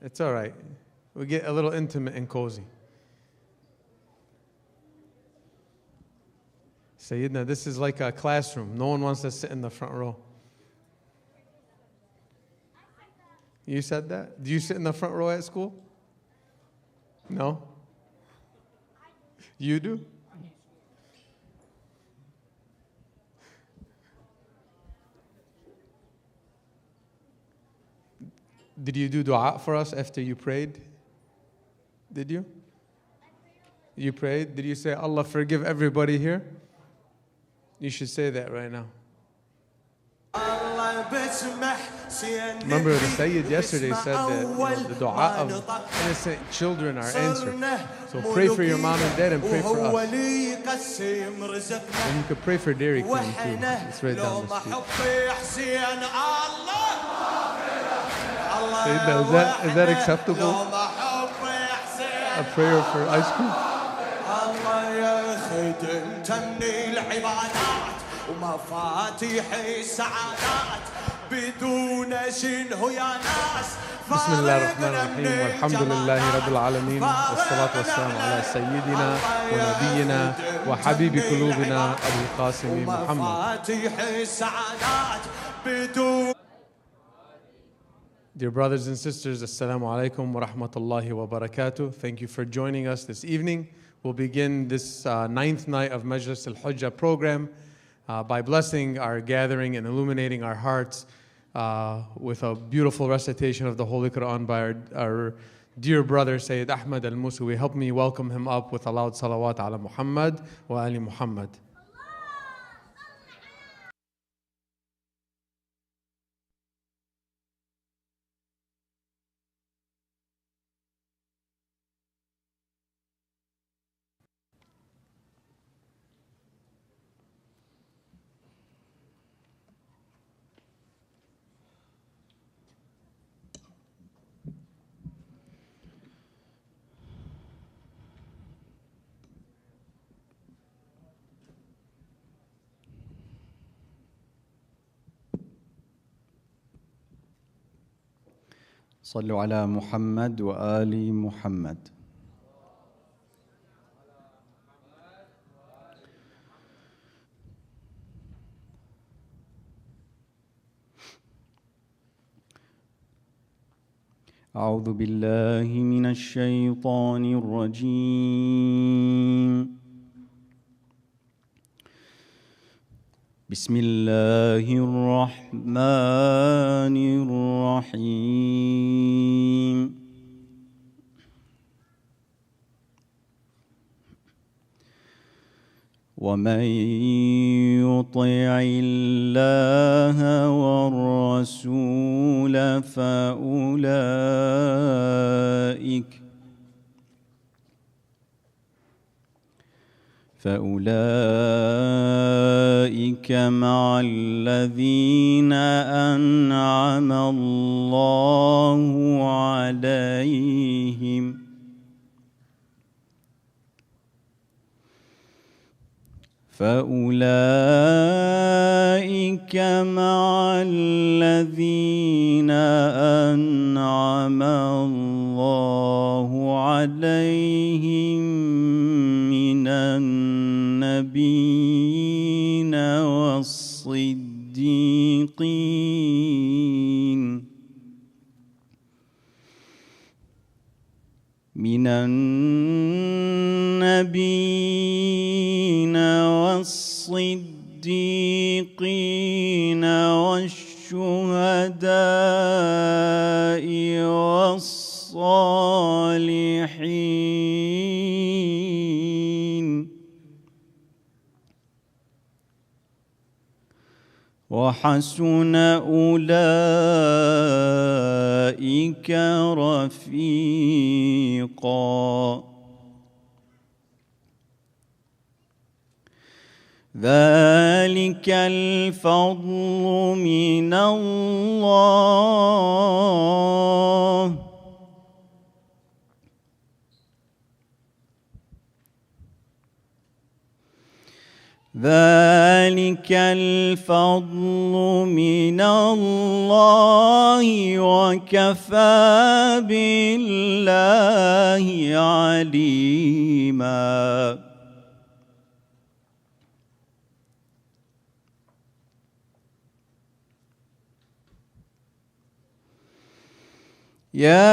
It's all right. We get a little intimate and cozy. Sayyidina, this is like a classroom. No one wants to sit in the front row. You said that? Do you sit in the front row at school? No? You do? Did you do dua for us after you prayed? Did you? You prayed? Did you say, Allah forgive everybody here? You should say that right now. Remember the Sayyid yesterday said that the dua of innocent children are answered. So pray for your mom and dad and pray for us. And you could pray for Dairy Queen too. It's right down the street. Sayyidina, is that acceptable? A prayer for ice cream? بسم الله الرحمن الرحيم والحمد لله رب العالمين والصلاة والسلام على سيدنا ونبينا وحبيب قلوبنا أبي القاسم محمد. Dear brothers and sisters, Assalamu alaikum wa rahmatullahi wa barakatuh. Thank you for joining us this evening. We'll begin this ninth night of Majlis al-Hujjah program by blessing our gathering and illuminating our hearts with a beautiful recitation of the Holy Quran by our dear brother Sayyid Ahmad al-Musawi. Help me welcome him up with a loud salawat ala Muhammad wa ali Muhammad. صلوا على محمد وآل محمد. أعوذ بالله من الشيطان الرجيم. بسم الله الرحمن الرحيم. ومن يطع الله والرسول فأولئك مع الذين أنعم الله عليهم فأولئك مع الذين أنعم الله عليهم من النبيين والصديقين والشهداء والصالحين وحسن أولئك رفيقا. ذلك الفضل من الله ذلك الفضل من الله وكفى بالله عليما. يا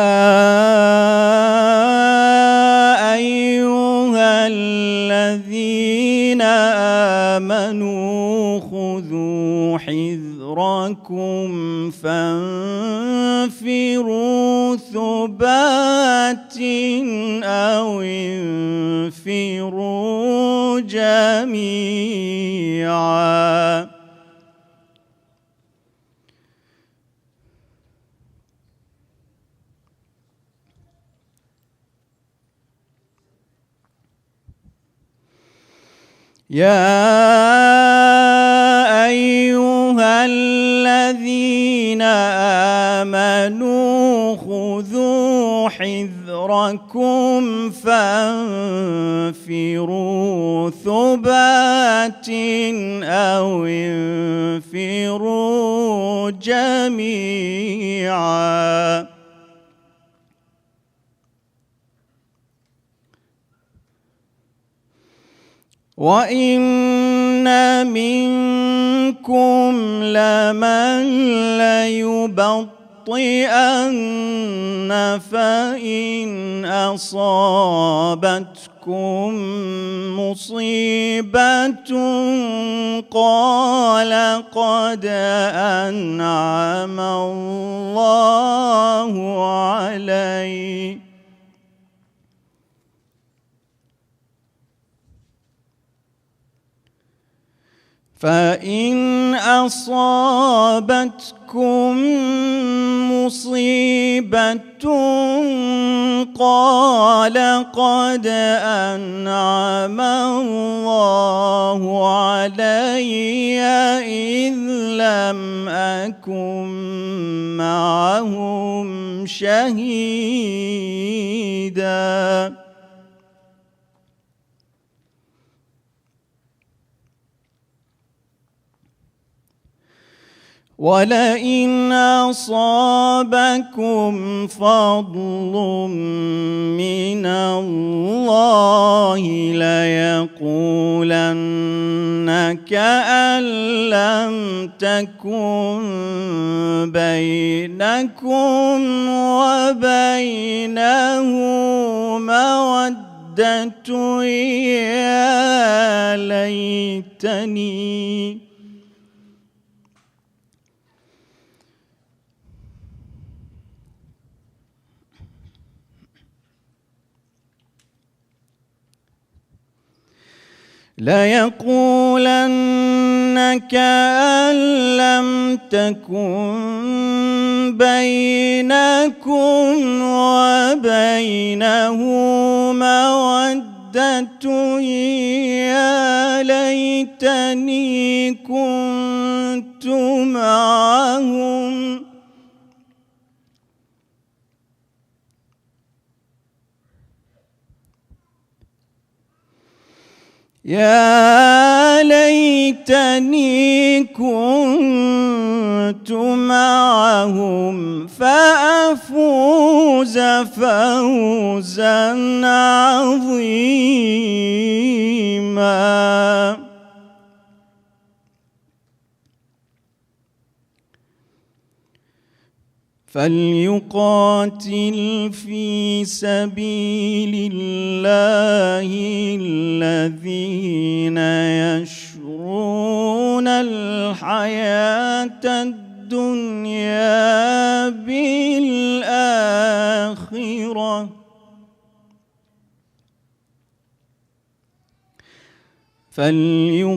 أيها الذين آمنوا خذوا حذركم فانفروا ثبات أو انفروا جميعا. يا أيها الذين آمنوا خذوا حذركم فانفروا ثبات أو انفروا جميعا. وإن منكم لمن ليبطئن فإن أصابتكم مصيبة قال قد أنعم الله علي. فإن أصابتكم مصيبة قال قد أنعم الله علي إذ لم أكن معهم شهيدا. ولئن أصابكم فضل من الله ليقولن كأن لم تكن بينكم وبينه مودة يا ليتني ليقولن كأن لم تكن بينكم وبينه مودة يا ليتني كنت معهم يا ليتني كنت معهم فأفوز فوزا عظيما. فليقاتل في سبيل الله الذين يشرون الحياة الدنيا بالآخرة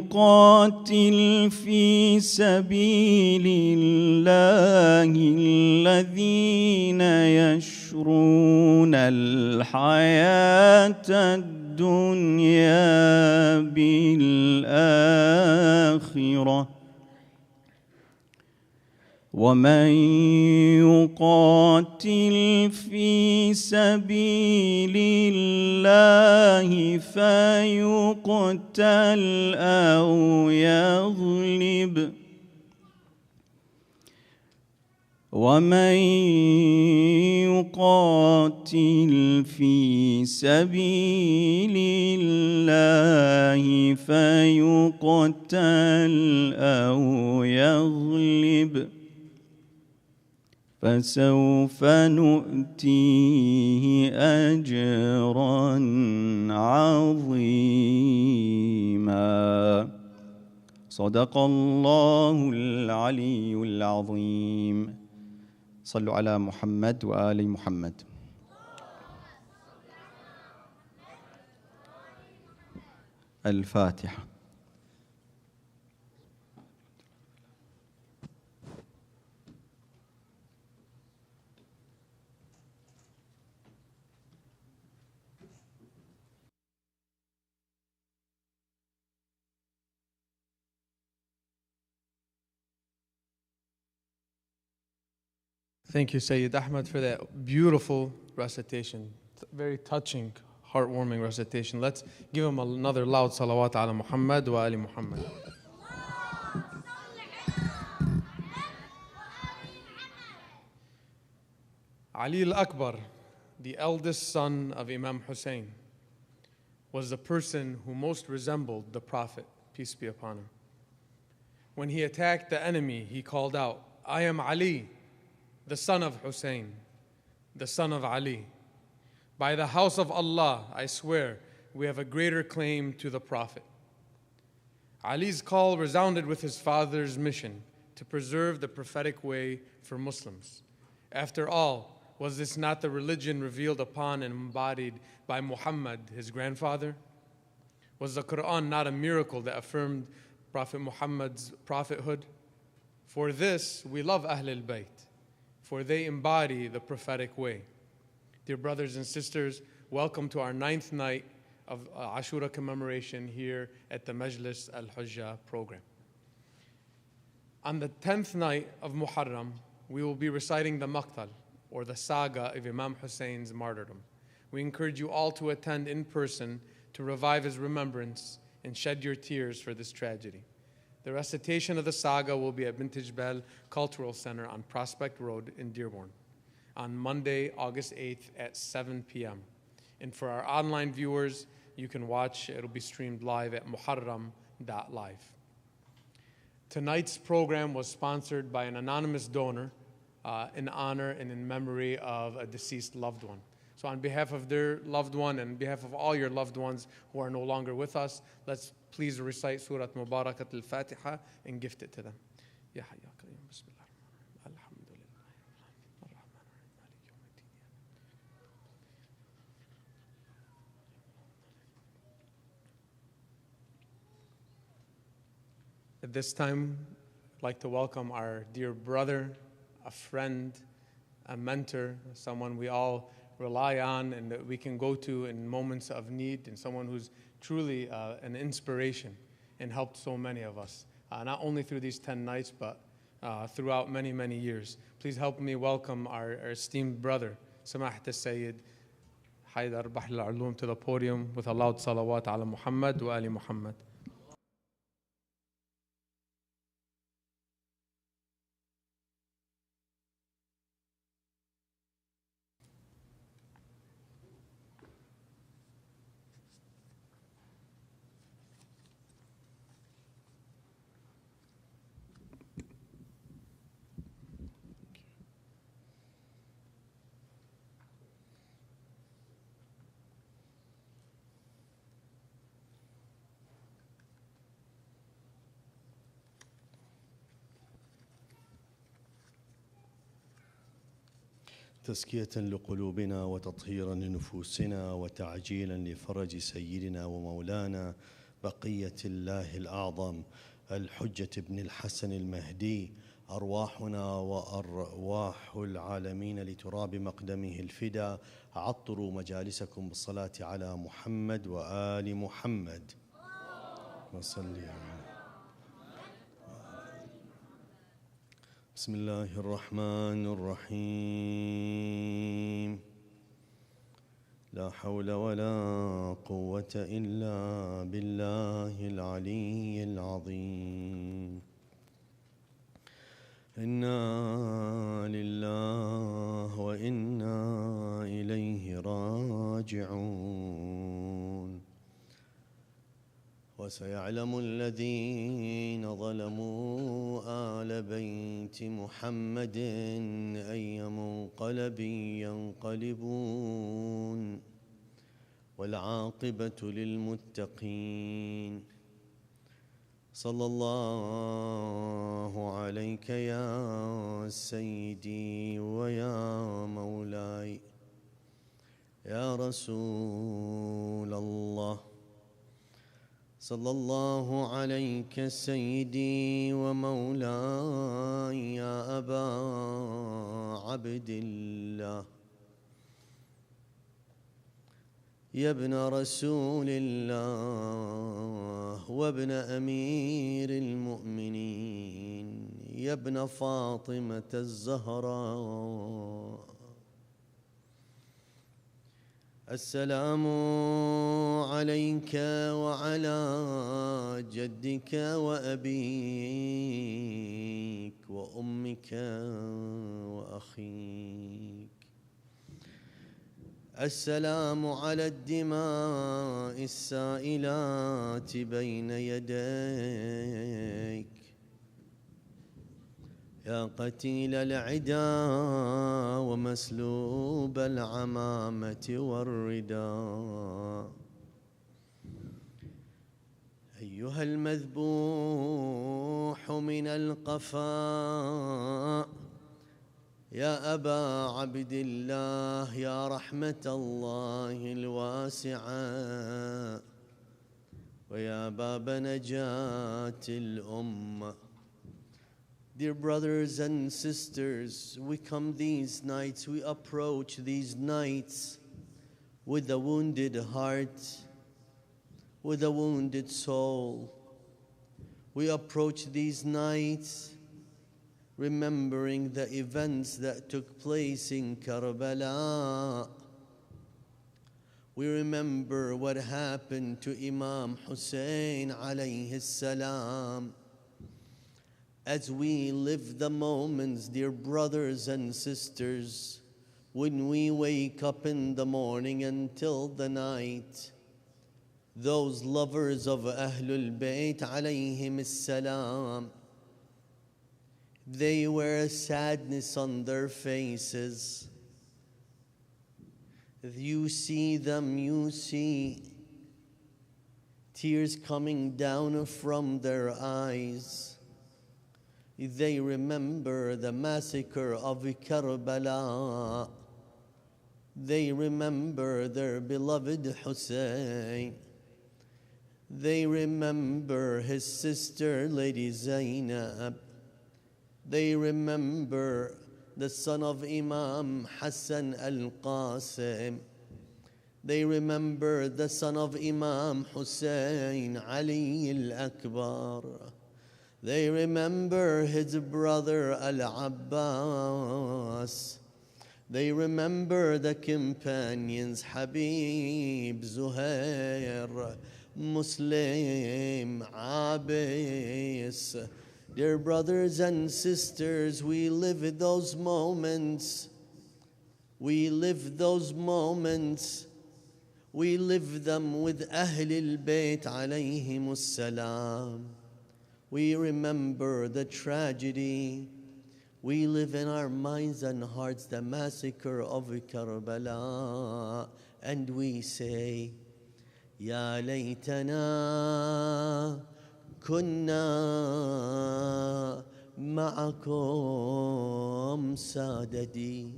فليقاتل في سبيل الله الذين يشرون الحياة الدنيا بالآخرة ومن يقاتل في سبيل الله فيقتل أو يغلب ومن يقاتل في سبيل الله فيقتل أو يغلب فسوف نؤتيه أجرا عظيما. صدق الله العلي العظيم. صلوا على محمد وآل محمد. الفاتحة. Thank you, Sayyid Ahmed, for that beautiful recitation. Very touching, heartwarming recitation. Let's give him another loud salawat ala Muhammad wa ali Muhammad. Ali al-Akbar, the eldest son of Imam Hussein, was the person who most resembled the Prophet, peace be upon him. When he attacked the enemy, he called out, "I am Ali, the son of Hussein, the son of Ali. By the house of Allah, I swear, we have a greater claim to the Prophet." Ali's call resounded with his father's mission to preserve the prophetic way for Muslims. After all, was this not the religion revealed upon and embodied by Muhammad, his grandfather? Was the Quran not a miracle that affirmed Prophet Muhammad's prophethood? For this, we love Ahlul Bayt, for they embody the prophetic way. Dear brothers and sisters, welcome to our 9th night of Ashura commemoration here at the Majlis al-Hujjah program. On the 10th night of Muharram, we will be reciting the Maqtal, or the saga of Imam Hussein's martyrdom. We encourage you all to attend in person to revive his remembrance and shed your tears for this tragedy. The recitation of the saga will be at Bintaj Bell Cultural Center on Prospect Road in Dearborn on Monday, August 8th at 7 p.m. And for our online viewers, you can watch, it'll be streamed live at muharram.live. Tonight's program was sponsored by an anonymous donor in honor and in memory of a deceased loved one. So on behalf of their loved one and on behalf of all your loved ones who are no longer with us, let's please recite Surah Mubarakat al-Fatiha and gift it to them. Ya Hayya Qayyum, Bismillah ar-Rahman ar-Rahim, Alhamdulillah, ar-Rahman ar-Rahim, Maliki Yawmiddin. At this time, I'd like to welcome our dear brother, a friend, a mentor, someone we all rely on and that we can go to in moments of need, and someone who's truly an inspiration and helped so many of us, not only through these 10 nights, but throughout many, many years. Please help me welcome our esteemed brother, Samahat Sayyid, Haidar Bahrelelom, to the podium with a loud salawat ala Muhammad wa ali Muhammad. تزكية لقلوبنا وتطهيرا لنفوسنا وتعجيلا لفرج سيدنا ومولانا بقية الله الأعظم الحجة بن الحسن المهدي، أرواحنا وأرواح العالمين لتراب مقدمه الفدا. عطروا مجالسكم بالصلاة على محمد وآل محمد وصلي على بسم الله الرحمن الرحيم لا حول ولا قوة إلا بالله العلي العظيم إنا لله وإنا إليه راجعون وسيعلم الذين ظلموا آل بيت محمد أي منقلب ينقلبون والعاقبة للمتقين صلى الله عليك يا سيدي ويا مولاي يا رسول الله صلى الله عليك سيدي ومولاي يا أبا عبد الله يا ابن رسول الله وابن أمير المؤمنين يا ابن فاطمة الزهراء السلام عليك وعلى جدك وأبيك وأمك وأخيك السلام على الدماء السائلات بين يديك يا قتيل العدا ومسلوب العمامة والرداء أيها المذبوح من القفاء يا أبا عبد الله يا رحمة الله الواسعة ويا باب نجاة الأمة. Dear brothers and sisters, we come these nights, we approach these nights with a wounded heart, with a wounded soul. We approach these nights remembering the events that took place in Karbala. We remember what happened to Imam Hussein alayhi salam. As we live the moments, dear brothers and sisters, when we wake up in the morning until the night, those lovers of Ahlul Bayt alayhim salam, they wear sadness on their faces. You see them, you see tears coming down from their eyes. They remember the massacre of Karbala. They remember their beloved Hussein. They remember his sister, Lady Zainab. They remember the son of Imam Hassan al-Qasim. They remember the son of Imam Hussein, Ali al-Akbar. They remember his brother Al-Abbas. They remember the companions Habib, Zuhair, Muslim, Abis. Dear brothers and sisters, we live those moments. We live those moments. We live them with Ahlul Bayt alayhimus salam. We remember the tragedy. We live in our minds and hearts the massacre of Karbala. And we say, Ya laytana kunna ma'akum sadadi.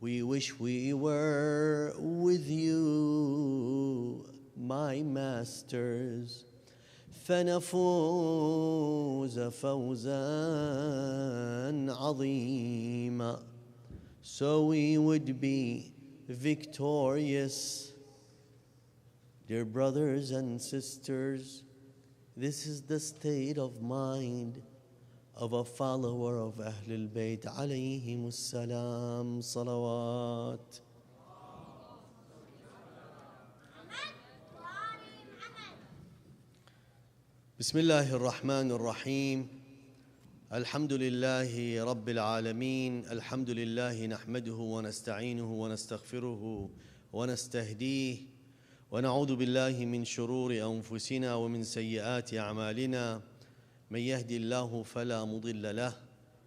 We wish we were with you, my masters. فنفوز فوزا عظيما. So we would be victorious. Dear brothers and sisters, this is the state of mind of a follower of Ahlul Bayt alayhimus salam, salawat. Bismillahir Rahmanir Rahim. Alhamdulillahi Rabbil Alameen. Alhamdulillahi nahmaduhu wa nasta'inuhu wa nastaghfiruhu wa nastahdeeh. ونعوذ بالله من شرور أنفسنا ومن سيئات أعمالنا من يهدي الله فلا مضل له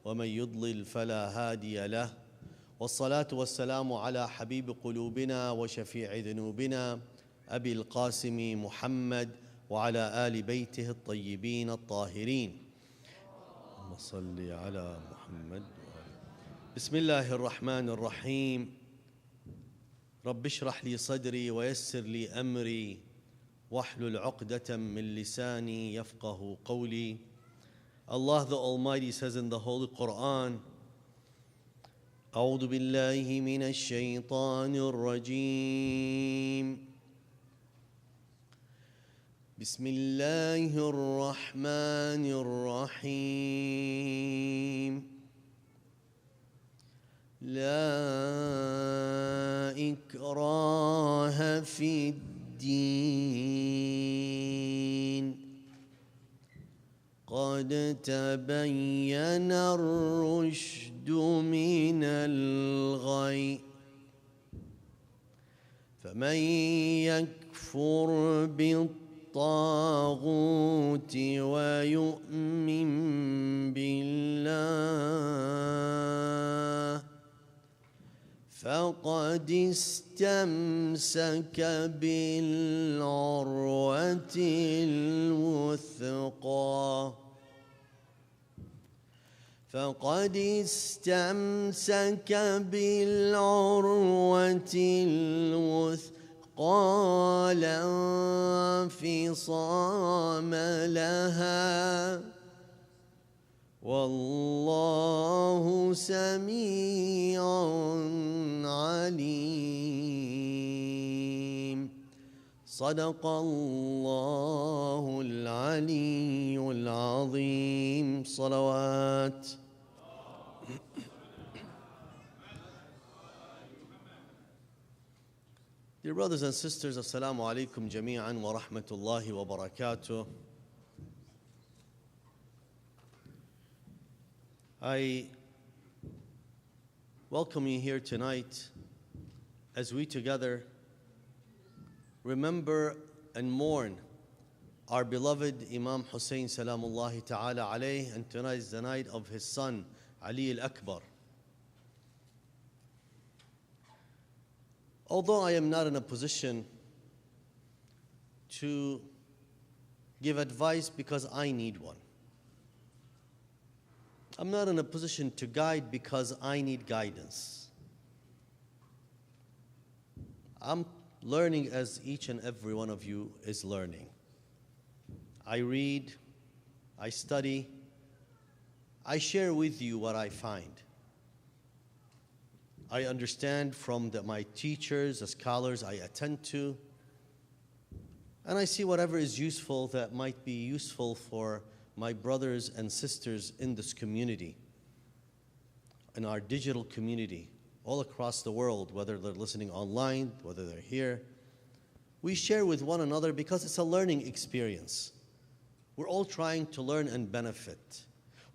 ومن يضلل فلا هادي له والصلاة والسلام على حبيب قلوبنا وشفيع ذنوبنا أبي القاسم محمد وعلى آل بيته الطيبين الطاهرين اللهم صل على محمد بسم الله الرحمن الرحيم رب اشرح لي صدري ويسر لي أمري واحلل عقدة من لساني يفقه قولي. Allah the Almighty says in the Holy Quran, أعوذ بالله من الشيطان الرجيم بسم الله الرحمن الرحيم لا إكراه في الدين قد تبين الرشد من الغي فمن يكفر بالطاغوت ويؤمن بالله فقد استمسك بالعروة الوثقى فقد استمسك بالعروة الوثقى لا انفصام لها والله سميع عليم صدق الله العلي العظيم صلوات. Dear brothers and sisters, Assalamu alaikum jami'an wa rahmatullahi wa barakatuh. I welcome you here tonight as we together remember and mourn our beloved Imam Hussein salamullahi ta'ala alayh, and tonight is the night of his son Ali al-Akbar. Although I am not in a position to give advice because I need one, I'm not in a position to guide because I need guidance. I'm learning as each and every one of you is learning. I read, I study, I share with you what I find. I understand from my teachers, the scholars I attend to, and I see whatever is useful that might be useful for my brothers and sisters in this community, in our digital community, all across the world, whether they're listening online, whether they're here. We share with one another because it's a learning experience. We're all trying to learn and benefit.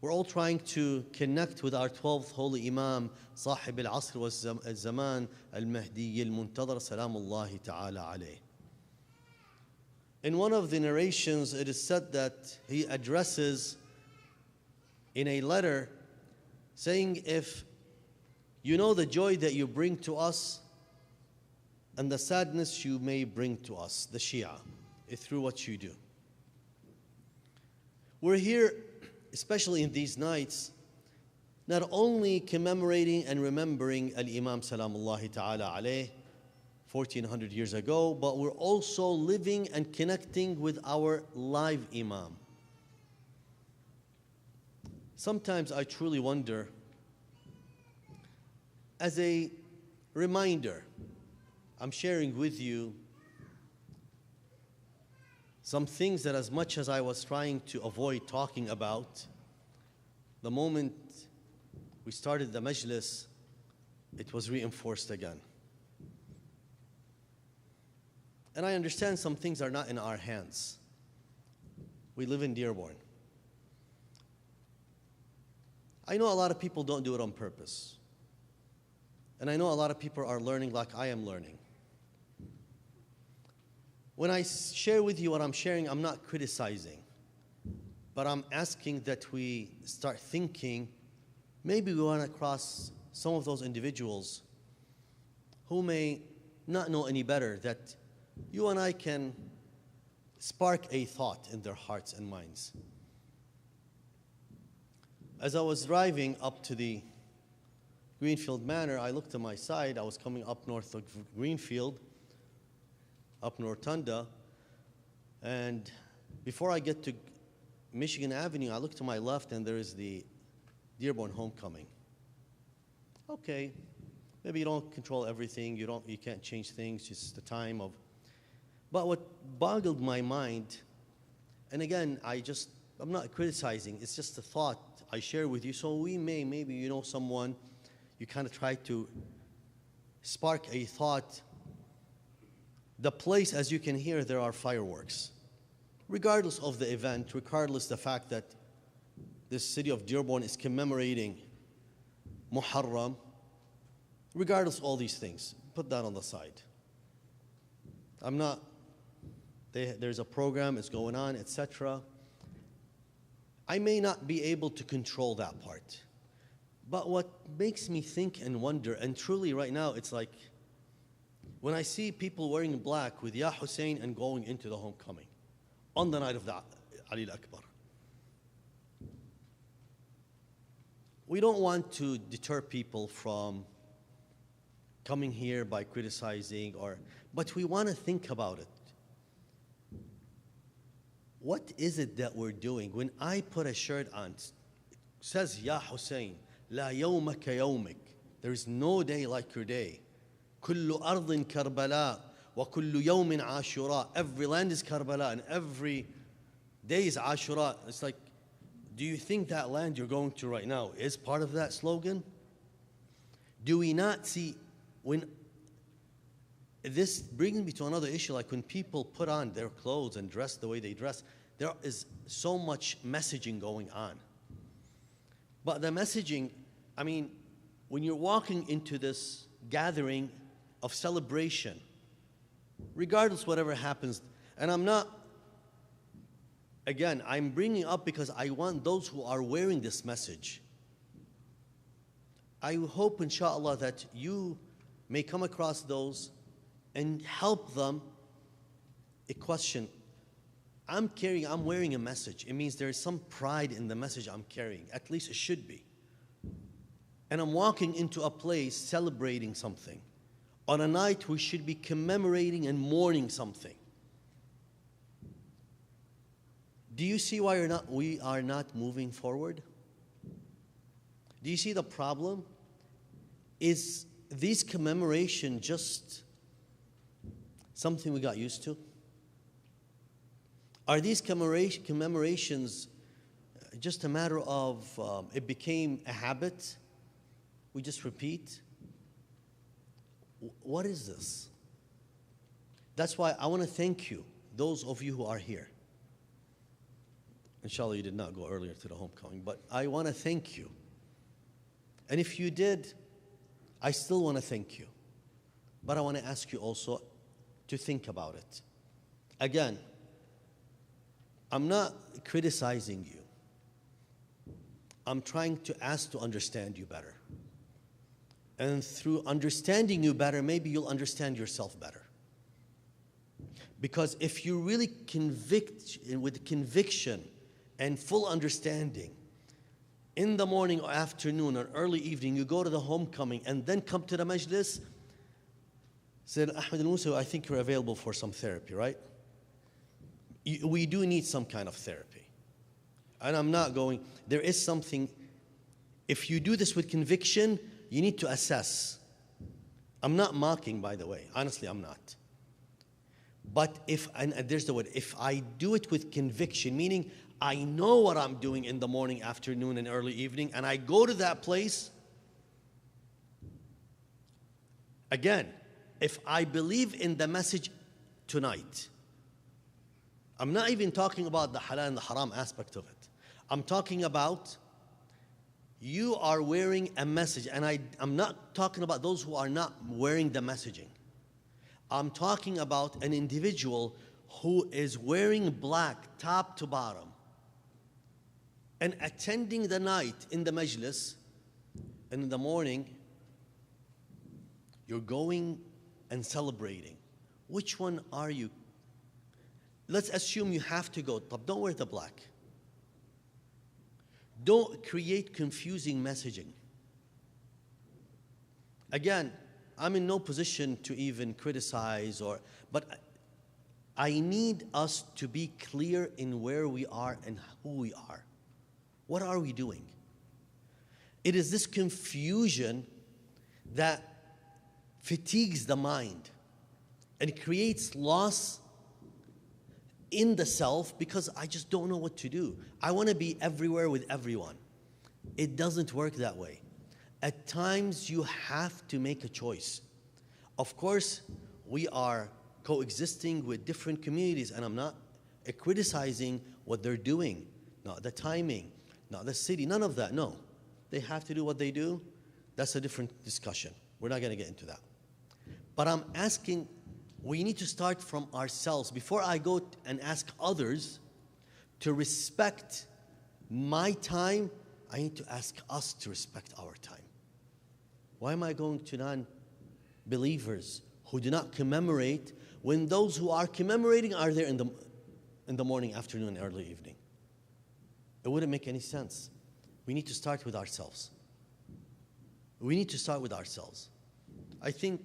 We're all trying to connect with our 12th holy Imam, Sahib al-Asr wal-Zaman, al-Mahdi al-Muntadhar, salamullahi ta'ala alayh. In one of the narrations, it is said that he addresses in a letter saying, if you know the joy that you bring to us and the sadness you may bring to us, the Shia, through what you do. We're here, especially in these nights, not only commemorating and remembering Al-Imam salamullahi ta'ala alayh, 1400 years ago, but we're also living and connecting with our live Imam. Sometimes I truly wonder, as a reminder, I'm sharing with you some things that as much as I was trying to avoid talking about, the moment we started the majlis, it was reinforced again. And I understand some things are not in our hands. We live in Dearborn. I know a lot of people don't do it on purpose. And I know a lot of people are learning like I am learning. When I share with you what I'm sharing, I'm not criticizing. But I'm asking that we start thinking, maybe we want to cross some of those individuals who may not know any better, that you and I can spark a thought in their hearts and minds. As I was driving up to the Greenfield Manor, I looked to my side. I was coming up north of Greenfield, up Nortunda, and before I get to Michigan Avenue, I look to my left and there is the Dearborn Homecoming. Okay, maybe you don't control everything, you can't change things, just the time of. But what boggled my mind, and again, I'm not criticizing, it's just a thought I share with you. So maybe you know someone, you kind of try to spark a thought. The place, as you can hear, there are fireworks. Regardless of the event, regardless the fact that this city of Dearborn is commemorating Muharram, regardless of all these things, put that on the side. There's a program, it's going on, etc. I may not be able to control that part. But what makes me think and wonder, and truly right now, it's like when I see people wearing black with Ya Hussein and going into the homecoming on the night of the Ali al-Akbar. We don't want to deter people from coming here by criticizing, but we want to think about it. What is it that we're doing? When I put a shirt on, it says Ya Hussein, La yawmaka yawmik. There is no day like your day. Kullu ardin Karbala wa kullu yawmin Ashura. Every land is Karbala and every day is Ashura. It's like, do you think that land you're going to right now is part of that slogan? Do we not see, when this brings me to another issue, like when people put on their clothes and dress the way they dress, there is so much messaging going on. But the messaging, I mean, when you're walking into this gathering of celebration, regardless whatever happens, and I'm bringing up because I want those who are wearing this message. I hope, inshallah, that you may come across those and help them. A question, I'm wearing a message. It means there is some pride in the message I'm carrying. At least it should be. And I'm walking into a place celebrating something. On a night we should be commemorating and mourning something. Do you see why we are not moving forward? Do you see the problem? Is this commemoration just something we got used to? Are these commemorations just a matter of it became a habit? We just repeat? What is this? That's why I want to thank you, those of you who are here. Inshallah, you did not go earlier to the homecoming, but I want to thank you. And if you did, I still want to thank you. But I want to ask you also to think about it. Again, I'm not criticizing you. I'm trying to ask to understand you better. And through understanding you better, maybe you'll understand yourself better. Because if you really with conviction and full understanding, in the morning or afternoon or early evening, you go to the homecoming and then come to the majlis, said, Ahmed al-Musa, I think you're available for some therapy, right? We do need some kind of therapy. And I'm not going, there is something, if you do this with conviction, you need to assess. I'm not mocking, by the way. Honestly, I'm not. But and there's the word, if I do it with conviction, meaning I know what I'm doing in the morning, afternoon, and early evening, and I go to that place, again, if I believe in the message tonight, I'm not even talking about the halal and the haram aspect of it. I'm talking about you are wearing a message, and I'm not talking about those who are not wearing the messaging. I'm talking about an individual who is wearing black top to bottom and attending the night in the majlis, and in the morning you're going and celebrating. Which one are you? Let's assume you have to go. But don't wear the black. Don't create confusing messaging. Again, I'm in no position to even criticize but I need us to be clear in where we are and who we are. What are we doing? It is this confusion that fatigues the mind and creates loss in the self, because I just don't know what to do. I want to be everywhere with everyone. It doesn't work that way. At times you have to make a choice. Of course, we are coexisting with different communities, and I'm not criticizing what they're doing, not the timing, not the city, none of that. No, they have to do what they do. That's a different discussion. We're not going to get into that. But I'm asking, we need to start from ourselves. Before I go and ask others to respect my time, I need to ask us to respect our time. Why am I going to non-believers who do not commemorate when those who are commemorating are there in the morning, afternoon, and early evening? It wouldn't make any sense. We need to start with ourselves. We need to start with ourselves. I think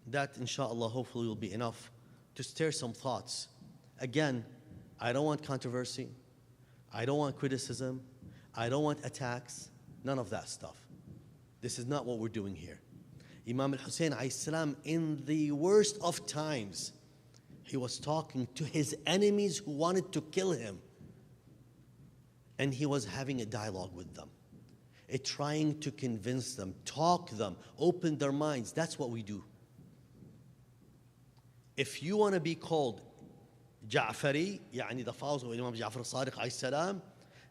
that, inshallah, hopefully will be enough to stir some thoughts. Again, I don't want controversy. I don't want criticism. I don't want attacks. None of that stuff. This is not what we're doing here. Imam al-Hussein alayhi salam, in the worst of times, he was talking to his enemies who wanted to kill him. And he was having a dialogue with them, trying to convince them, talk them, open their minds. That's what we do. If you want to be called Ja'fari, يعني the followers of Imam Ja'far al-Sadiq alayhi salam,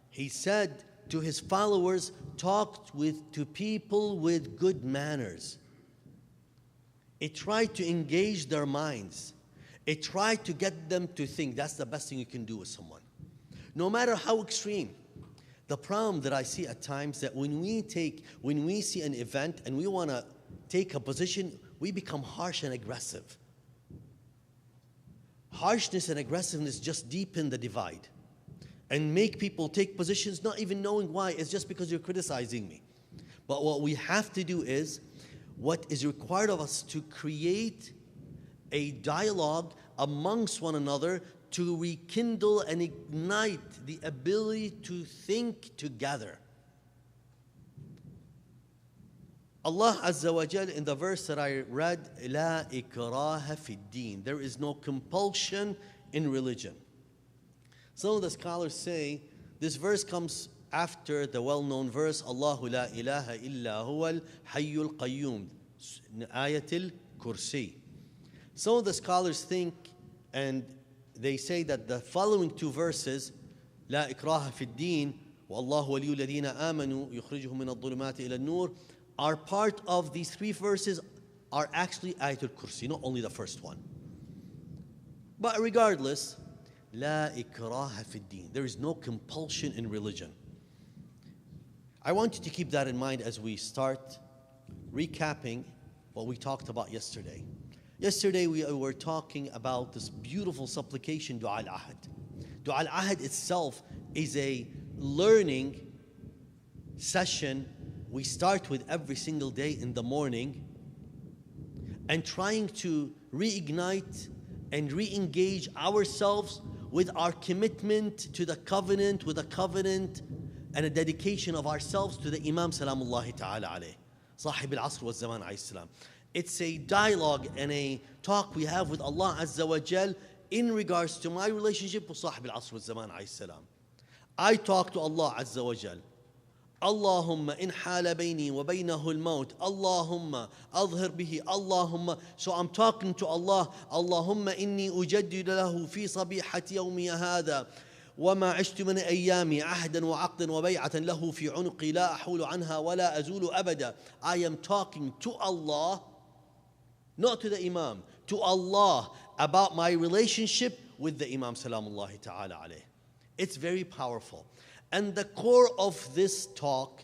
he said to his followers, talk to people with good manners. It tried to engage their minds. It tried to get them to think. That's the best thing you can do with someone, no matter how extreme. The problem that I see at times that when we see an event and we want to take a position, we become harsh and aggressive. Harshness and aggressiveness just deepen the divide and make people take positions not even knowing why. It's just because you're criticizing me. But what we have to do is, what is required of us to create a dialogue amongst one another to rekindle and ignite the ability to think together. Allah Azza wa Jal, in the verse that I read, La ikraha fi din. There is no compulsion in religion. Some of the scholars say this verse comes after the well-known verse, Allahu la ilaha illa huwal hayyul qayyum, ayatul kursi. Some of the scholars think, and they say that the following two verses, La ikraha fi din, wa Allahu waliyul ladina amanu yukhrijuhum min adh-dhulumati ila an-nur, are part of these three verses, are actually ayatul kursi, not only the first one. But regardless, La ikraha fi din. There is no compulsion in religion. I want you to keep that in mind as we start recapping what we talked about yesterday. Yesterday we were talking about this beautiful supplication, Dua al-Ahad. Dua al-Ahad itself is a learning session we start with every single day in the morning, and trying to reignite and re-engage ourselves with our commitment to the covenant, with a covenant and a dedication of ourselves to the Imam Salamullahi Ta'ala alayh, Sahib al-Asr wa Zaman alayhi salam. It's a dialogue and a talk we have with Allah Azza wa Jal in regards to my relationship with Sahib al-Asr wa Zaman alayhi salam. I talk to Allah Azza wa Jal. Allahumma in hala bayni wa baynahu al-maut. Allahumma adhhir bihi. Allahumma. So I'm talking to Allah. Allahumma inni ujaddidu lahu fi sabihati yawmi hadha. وما عشت من أيامي عهدا وعقدا وبيعة له في عنقي لا أحول عنها ولا أزول أبدا. I am talking to Allah, not to the Imam, to Allah about my relationship with the Imam Salamullahi Ta'ala alayh. It's very powerful. And the core of this talk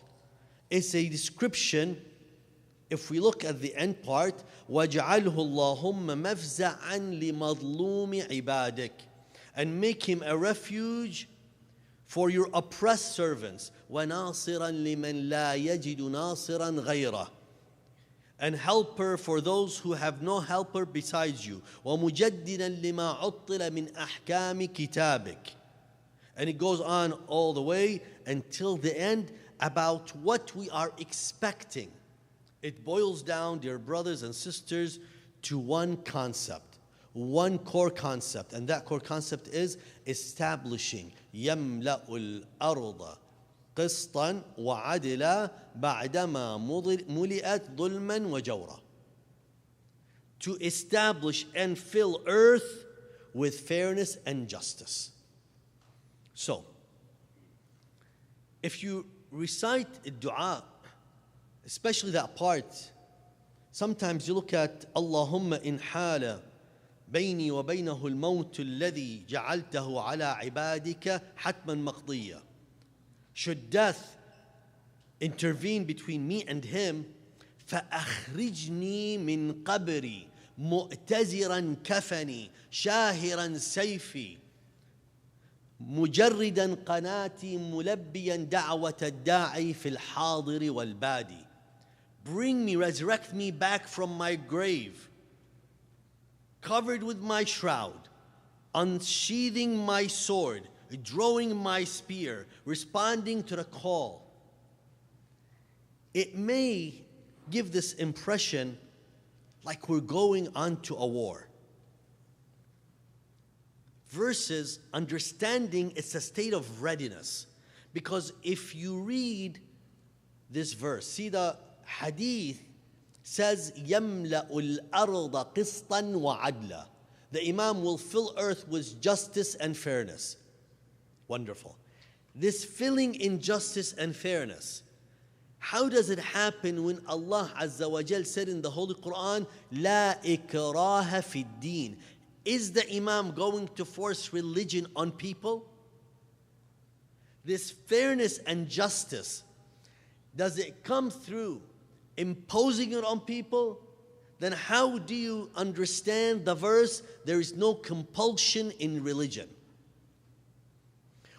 is a description. If we look at the end part, وَجْعَلْهُ اللَّهُمَّ مَفْزَعًا لِمَظْلُومِ عِبَادِكَ, and make him a refuge for your oppressed servants. وَنَاصِرًا لِمَنْ لَا يَجِدُ نَاصِرًا غَيْرَهُ, and helper for those who have no helper besides you. وَمُجَدِّدًا لِمَا عُطِّلَ مِنْ أَحْكَامِ كِتَابِكَ. And it goes on all the way until the end about what we are expecting. It boils down, dear brothers and sisters, to one concept, one core concept. And that core concept is establishing يَمْلَأُ الْأَرْضَ قِسْطًا وَعَدْلًا بَعْدَمَا مُلِئَتْ ظُلْمًا وَجَوْرًا. To establish and fill earth with fairness and justice. So, if you recite a dua, especially that part, sometimes you look at Allahumma in hala bayni wa baynahu al-mawt alladhi ja'altahu ala ibadika hatman maqdiya. Should death intervene between me and him, فَأَخْرِجْنِي مِنْ قَبْرِي مُؤْتَزِرًا كَفَنِي شَاهِرًا سَيْفِي مجردا قناتي ملبيا دعوة الداعي في الحاضر والبادي. Bring me, resurrect me back from my grave, covered with my shroud, unsheathing my sword, drawing my spear, responding to the call. It may give this impression like we're going on to a war, versus understanding it's a state of readiness. Because if you read this verse, see the hadith says, يَمْلَأُ الْأَرْضَ قِسْطًا وَعَدْلًا. The Imam will fill earth with justice and fairness. Wonderful. This filling in justice and fairness, how does it happen when Allah Azza wa Jal said in the Holy Quran, لَا إِكْرَاهَ فِي الدِّينِ? Is the Imam going to force religion on people? This fairness and justice, does it come through imposing it on people? Then how do you understand the verse, there is no compulsion in religion?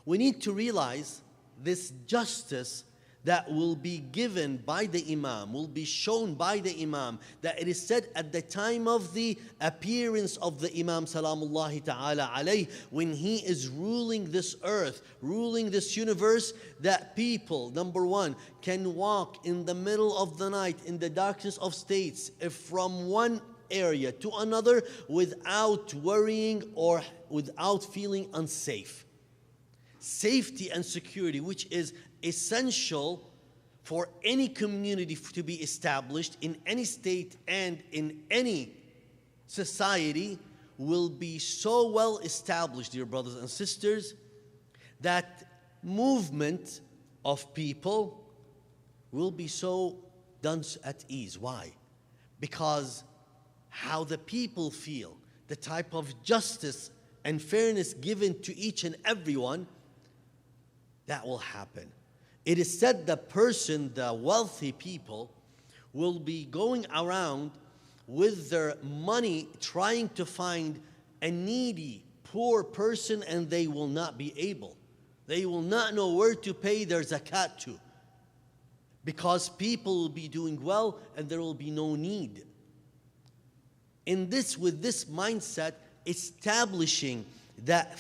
We need to realize this justice that will be given by the Imam, will be shown by the Imam, that it is said at the time of the appearance of the Imam Salamullahi Ta'ala alayh, when he is ruling this earth, ruling this universe, that people, number one, can walk in the middle of the night in the darkness of states, if from one area to another, without worrying or without feeling unsafe. Safety and security, which is essential for any community to be established in any state and in any society, will be so well established, dear brothers and sisters, that movement of people will be so done at ease. Why? Because how the people feel, the type of justice and fairness given to each and everyone, that will happen. It is said the person, the wealthy people, will be going around with their money trying to find a needy, poor person, and they will not be able. They will not know where to pay their zakat to, because people will be doing well and there will be no need. With this mindset, establishing that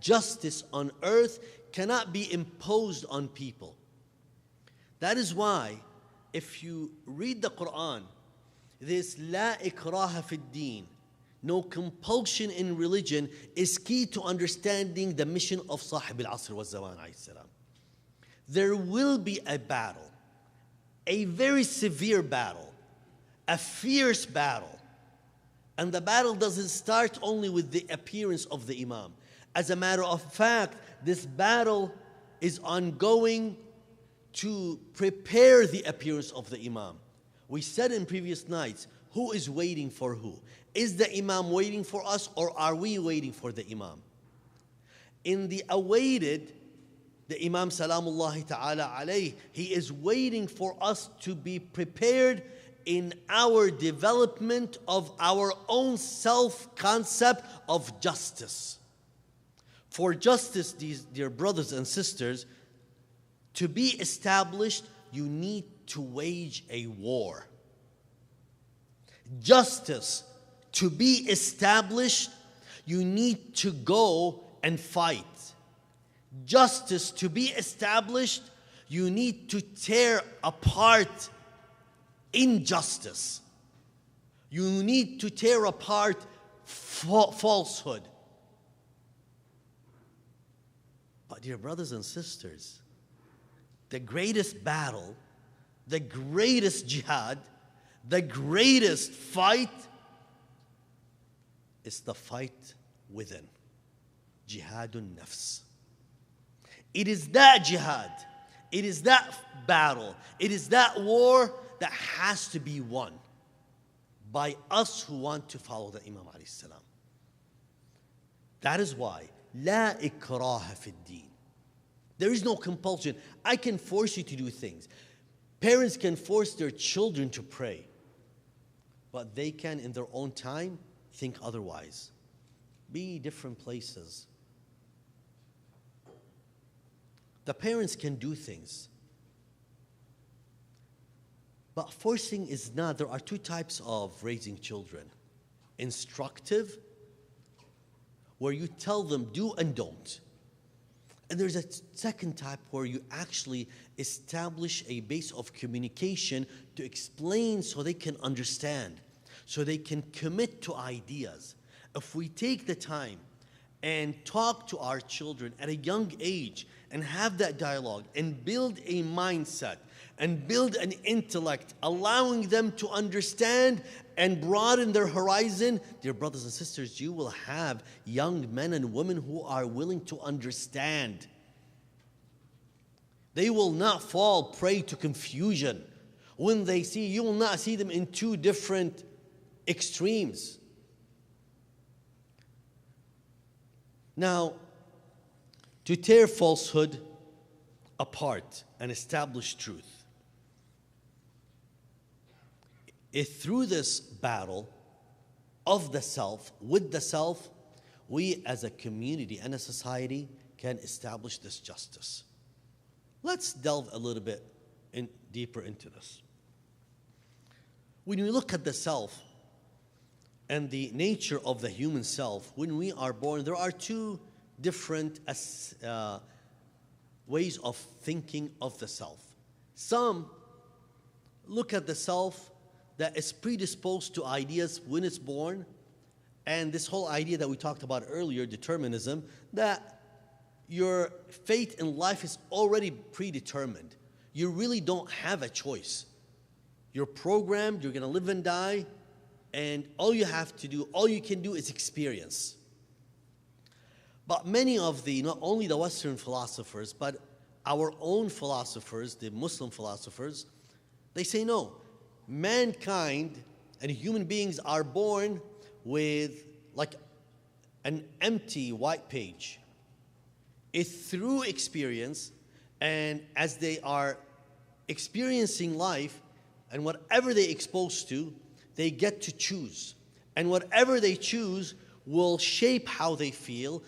justice on earth cannot be imposed on people. That is why, if you read the Quran, This la ikraha fi din, no compulsion in religion, is key to understanding the mission of Sahib al-Asr wa Zaman alayhi salam. There will be a battle, a very severe battle, a fierce battle. And the battle doesn't start only with the appearance of the Imam. As a matter of fact, this battle is ongoing to prepare the appearance of the Imam. We said in previous nights, who is waiting for who? Is the Imam waiting for us, or are we waiting for the Imam? In the awaited, the Imam Salamullahi Ta'ala alayhi, he is waiting for us to be prepared in our development of our own self-concept of justice. For justice, these dear brothers and sisters, to be established, you need to wage a war. Justice, to be established, you need to go and fight. Justice, to be established, you need to tear apart injustice. You need to tear apart falsehood. But dear brothers and sisters, the greatest battle, the greatest jihad, the greatest fight is the fight within. Jihadun nafs. It is that jihad, it is that battle, it is that war that has to be won by us who want to follow the Imam alayhi salam. That is why la ikraha fi din. There is no compulsion. I can force you to do things. Parents can force their children to pray, but they can in their own time think otherwise. Be different places. The parents can do things, but forcing is not. There are two types of raising children. Instructive, where you tell them do and don't. And there's a second type where you actually establish a base of communication to explain so they can understand, so they can commit to ideas. If we take the time and talk to our children at a young age and have that dialogue and build a mindset and build an intellect, allowing them to understand and broaden their horizon, dear brothers and sisters, you will have young men and women who are willing to understand. They will not fall prey to confusion. When they see, you will not see them in two different extremes. Now, to tear falsehood apart and establish truth, through this battle of the self, with the self, we as a community and a society can establish this justice. Let's delve a little bit deeper into this. When we look at the self and the nature of the human self, when we are born, there are two different ways of thinking of the self. Some look at the self that is predisposed to ideas when it's born, and this whole idea that we talked about earlier, determinism, that your fate in life is already predetermined. You really don't have a choice. You're programmed, you're gonna live and die, and all you have to do, all you can do is experience. But many of the, not only the Western philosophers, but our own philosophers, the Muslim philosophers, they say no. Mankind and human beings are born with like an empty white page. It's through experience, and as they are experiencing life, and whatever they're exposed to, they get to choose. And whatever they choose will shape how they feel,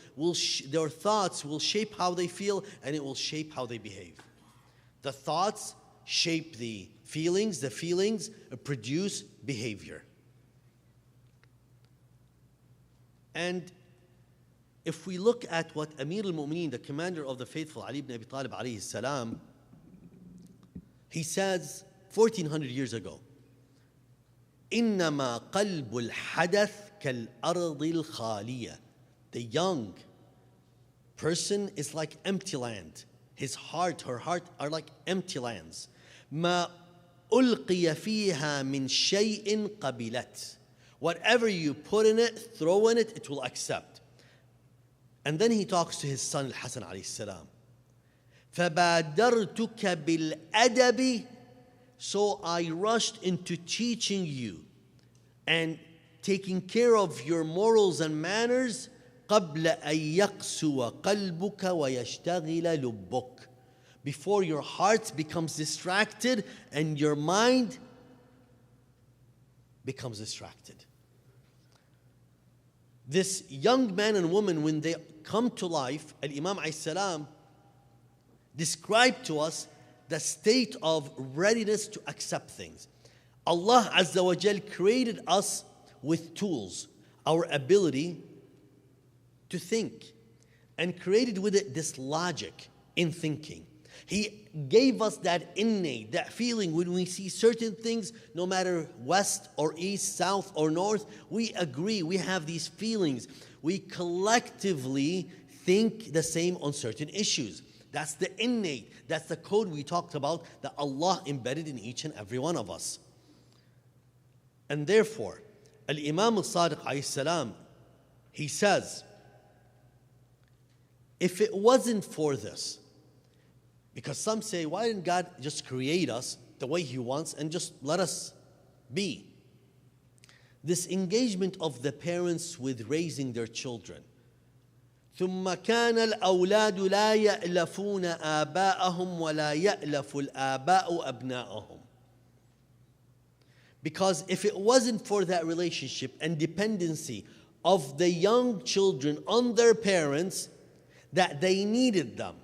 their thoughts will shape how they feel, and it will shape how they behave. The thoughts shape the feelings produce behavior. And if we look at what Amir al-Mu'mineen, the commander of the faithful, Ali ibn Abi Talib alayhi salam, he says 1400 years ago, إنما قلب الحدث كالأرض الخالية. The young person is like empty land. His heart, her heart are like empty lands. ما ألقي فيها من شيء قبلت. Whatever you put in it, throw in it, it will accept. And then he talks to his son Al-Hasan alayhi salam. فَبَادَرْتُكَ بِالْأَدَبِ. So I rushed into teaching you and taking care of your morals and manners قَبْلَ أَن يَقْسُوَ قَلْبُكَ وَيَشْتَغِلَ لُبُّكَ. Before your heart becomes distracted and your mind becomes distracted. This young man and woman, when they come to life, Al-Imam alayhi salam described to us the state of readiness to accept things. Allah Azza wa Jal created us with tools, our ability to think, and created with it this logic in thinking. He gave us that innate, that feeling when we see certain things, no matter west or east, south or north, we agree, we have these feelings. We collectively think the same on certain issues. That's the innate, that's the code we talked about that Allah embedded in each and every one of us. And therefore, Al-Imam Al-Sadiq alayhi salam, he says, if it wasn't for this, because some say, why didn't God just create us the way He wants and just let us be? This engagement of the parents with raising their children. ثم كان الأولاد لا يألفون آباءهم ولا يألف الآباء أبناءهم. Because if it wasn't for that relationship and dependency of the young children on their parents, that they needed them.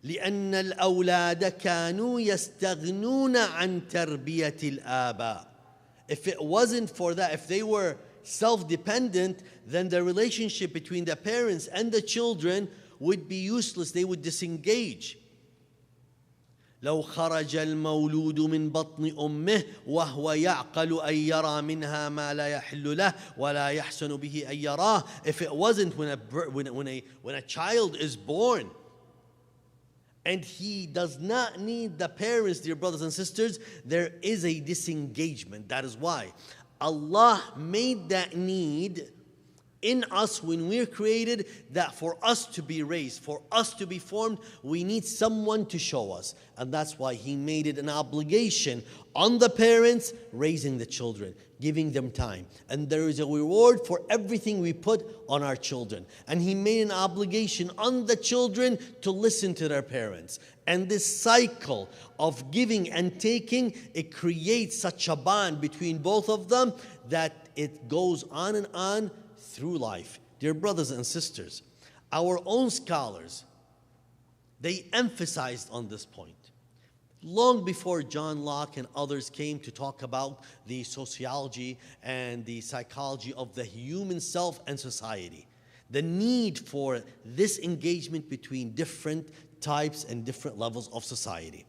لأن الأولاد كانوا يستغنون عن تربية الآباء. If it wasn't for that, if they were self-dependent, then the relationship between the parents and the children would be useless. They would disengage. لو خرج المولود من بطن أمه وهو يعقل أن يرى منها ما لا يحل له ولا يحسن به أن يراه. If it wasn't when a child is born and he does not need the parents, dear brothers and sisters, there is a disengagement. That is why Allah made that need in us when we're created, that for us to be raised, for us to be formed, we need someone to show us. And that's why He made it an obligation on the parents raising the children, giving them time. And there is a reward for everything we put on our children. And He made an obligation on the children to listen to their parents. And this cycle of giving and taking, it creates such a bond between both of them that it goes on and on through life. Dear brothers and sisters, our own scholars, they emphasized on this point. Long before John Locke and others came to talk about the sociology and the psychology of the human self and society, the need for this engagement between different types and different levels of society.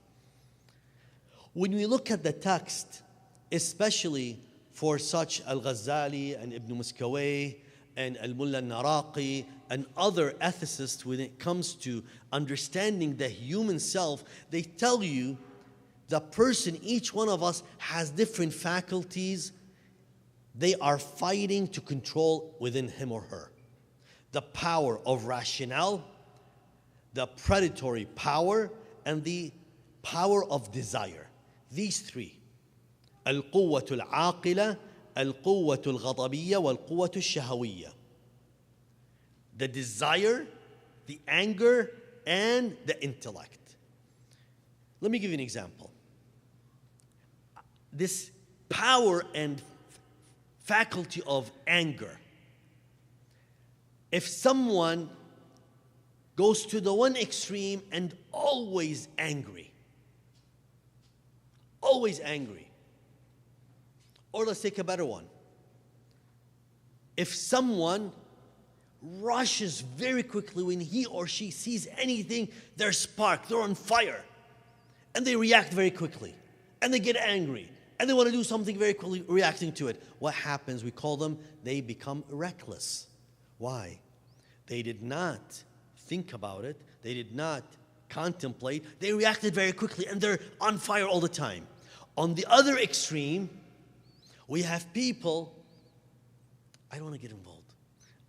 When we look at the text, especially for such Al-Ghazali and Ibn Muskawayh and Al-Mullah Naraqi and other ethicists, when it comes to understanding the human self, they tell you the person, each one of us, has different faculties they are fighting to control within him or her. The power of rationale, the predatory power, and the power of desire. These three. القوة العاقلة, القوة الغضبية, والقوة الشهوية. The desire, the anger, and the intellect. Let me give you an example. This power and faculty of anger. If someone goes to the one extreme and always angry, or let's take a better one. If someone rushes very quickly when he or she sees anything, they're sparked, they're on fire, and they react very quickly, and they get angry, and they want to do something very quickly, reacting to it. What happens? We call them, they become reckless. Why? They did not think about it. They did not contemplate. They reacted very quickly, and they're on fire all the time. On the other extreme, we have people, I don't want to get involved.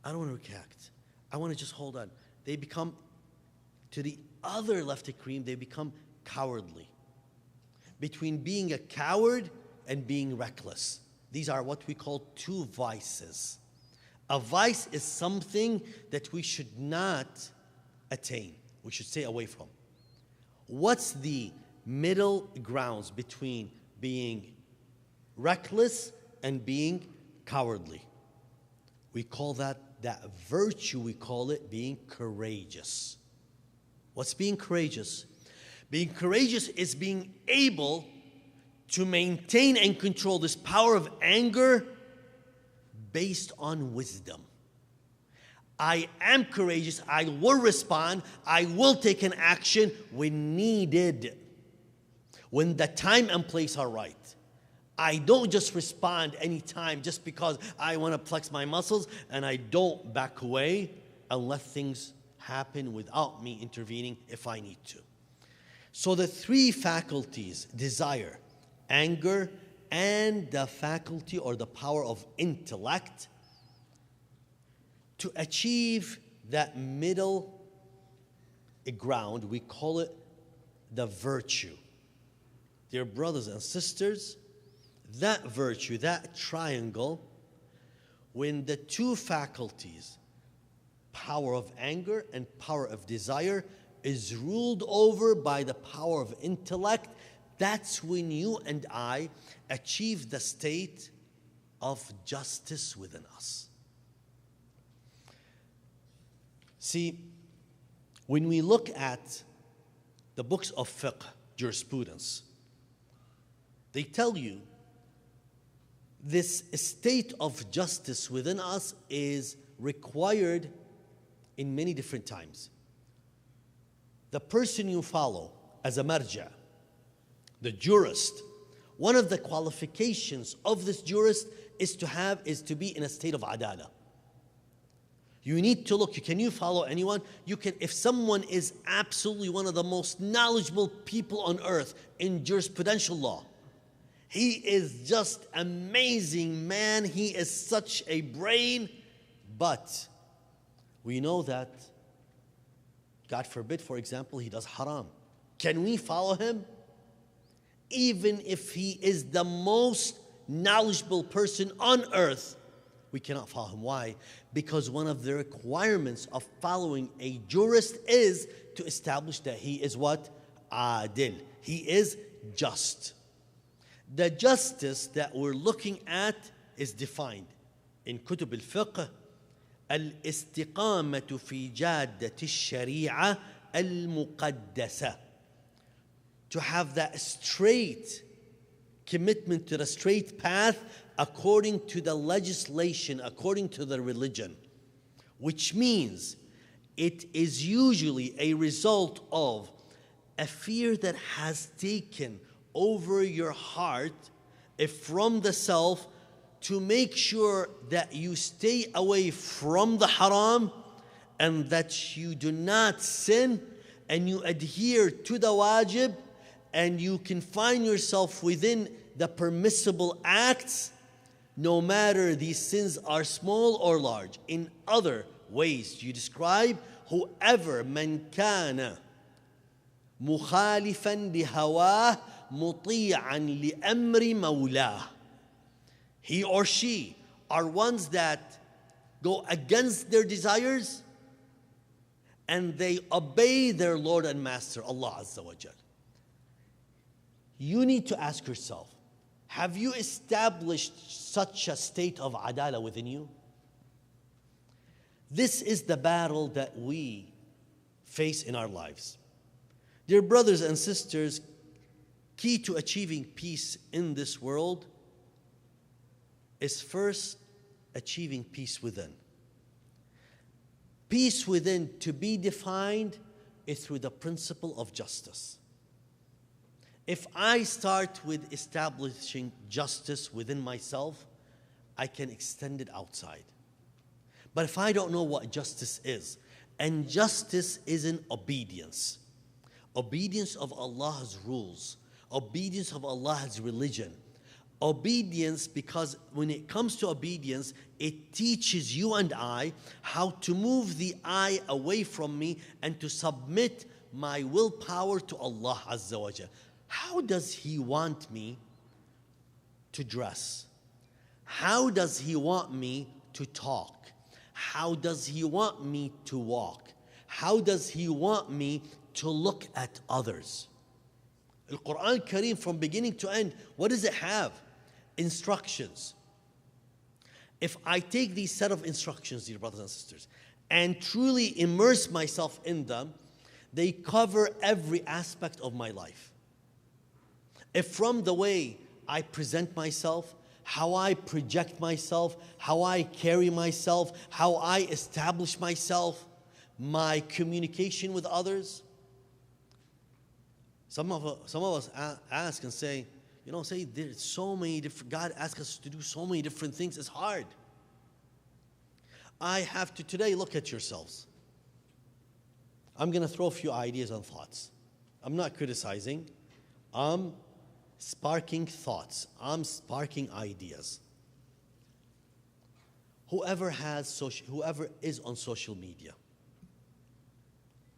I don't want to react. I want to just hold on. They become, to the other left extreme, they become cowardly. Between being a coward and being reckless. These are what we call two vices. A vice is something that we should not attain. We should stay away from. What's the middle grounds between being reckless and being cowardly? We call that virtue, we call it being courageous. What's being courageous? Being courageous is being able to maintain and control this power of anger based on wisdom. I am courageous. I will respond. I will take an action when needed, when the time and place are right. I don't just respond anytime just because I want to flex my muscles, and I don't back away and let things happen without me intervening if I need to. So the three faculties, desire, anger, and the faculty or the power of intellect, to achieve that middle ground, we call it the virtue. Dear brothers and sisters, that virtue, that triangle, when the two faculties, power of anger and power of desire, is ruled over by the power of intellect, that's when you and I achieve the state of justice within us. See, when we look at the books of fiqh, jurisprudence, they tell you this state of justice within us is required in many different times. The person you follow as a marja, the jurist, one of the qualifications of this jurist is to be in a state of adala. You need to look, can you follow anyone? You can, if someone is absolutely one of the most knowledgeable people on earth in jurisprudential law, he is just amazing, man. He is such a brain, but we know that, God forbid, for example, he does haram. Can we follow him? Even if he is the most knowledgeable person on earth, we cannot follow him. Why? Because one of the requirements of following a jurist is to establish that he is what? Adil. He is just. The justice that we're looking at is defined in Kutub al-Fiqh, الاستقامة في جادة الشريعة المقدسة. To have that straight commitment to the straight path according to the legislation, according to the religion, which means it is usually a result of a fear that has taken over your heart from the self to make sure that you stay away from the haram and that you do not sin and you adhere to the wajib and you confine yourself within the permissible acts, no matter these sins are small or large. In other ways, you describe whoever man kana mukhalifan lihawah muti'an li amri mawlah. He or she are ones that go against their desires and they obey their Lord and Master, Allah Azza wa Jal. You need to ask yourself, have you established such a state of adala within you? This is the battle that we face in our lives. Dear brothers and sisters, key to achieving peace in this world is first achieving peace within. Peace within, to be defined, is through the principle of justice. If I start with establishing justice within myself, I can extend it outside. But if I don't know what justice is, and justice isn't obedience, obedience of Allah's rules, obedience of Allah's religion, obedience, because when it comes to obedience, it teaches you and I how to move the I away from me and to submit my willpower to Allah Azza wa Jal. How does He want me to dress? How does He want me to talk? How does He want me to walk? How does He want me to look at others? The Quran Kareem, from beginning to end, what does it have? Instructions. If I take these set of instructions, dear brothers and sisters, and truly immerse myself in them, they cover every aspect of my life. If from the way I present myself, how I project myself, how I carry myself, how I establish myself, my communication with others. Some of us ask and say, you know, say there's so many different, God asks us to do so many different things, it's hard. I have to today look at yourselves. I'm going to throw a few ideas and thoughts. I'm not criticizing. I'm sparking thoughts. I'm sparking ideas. Whoever is on social media,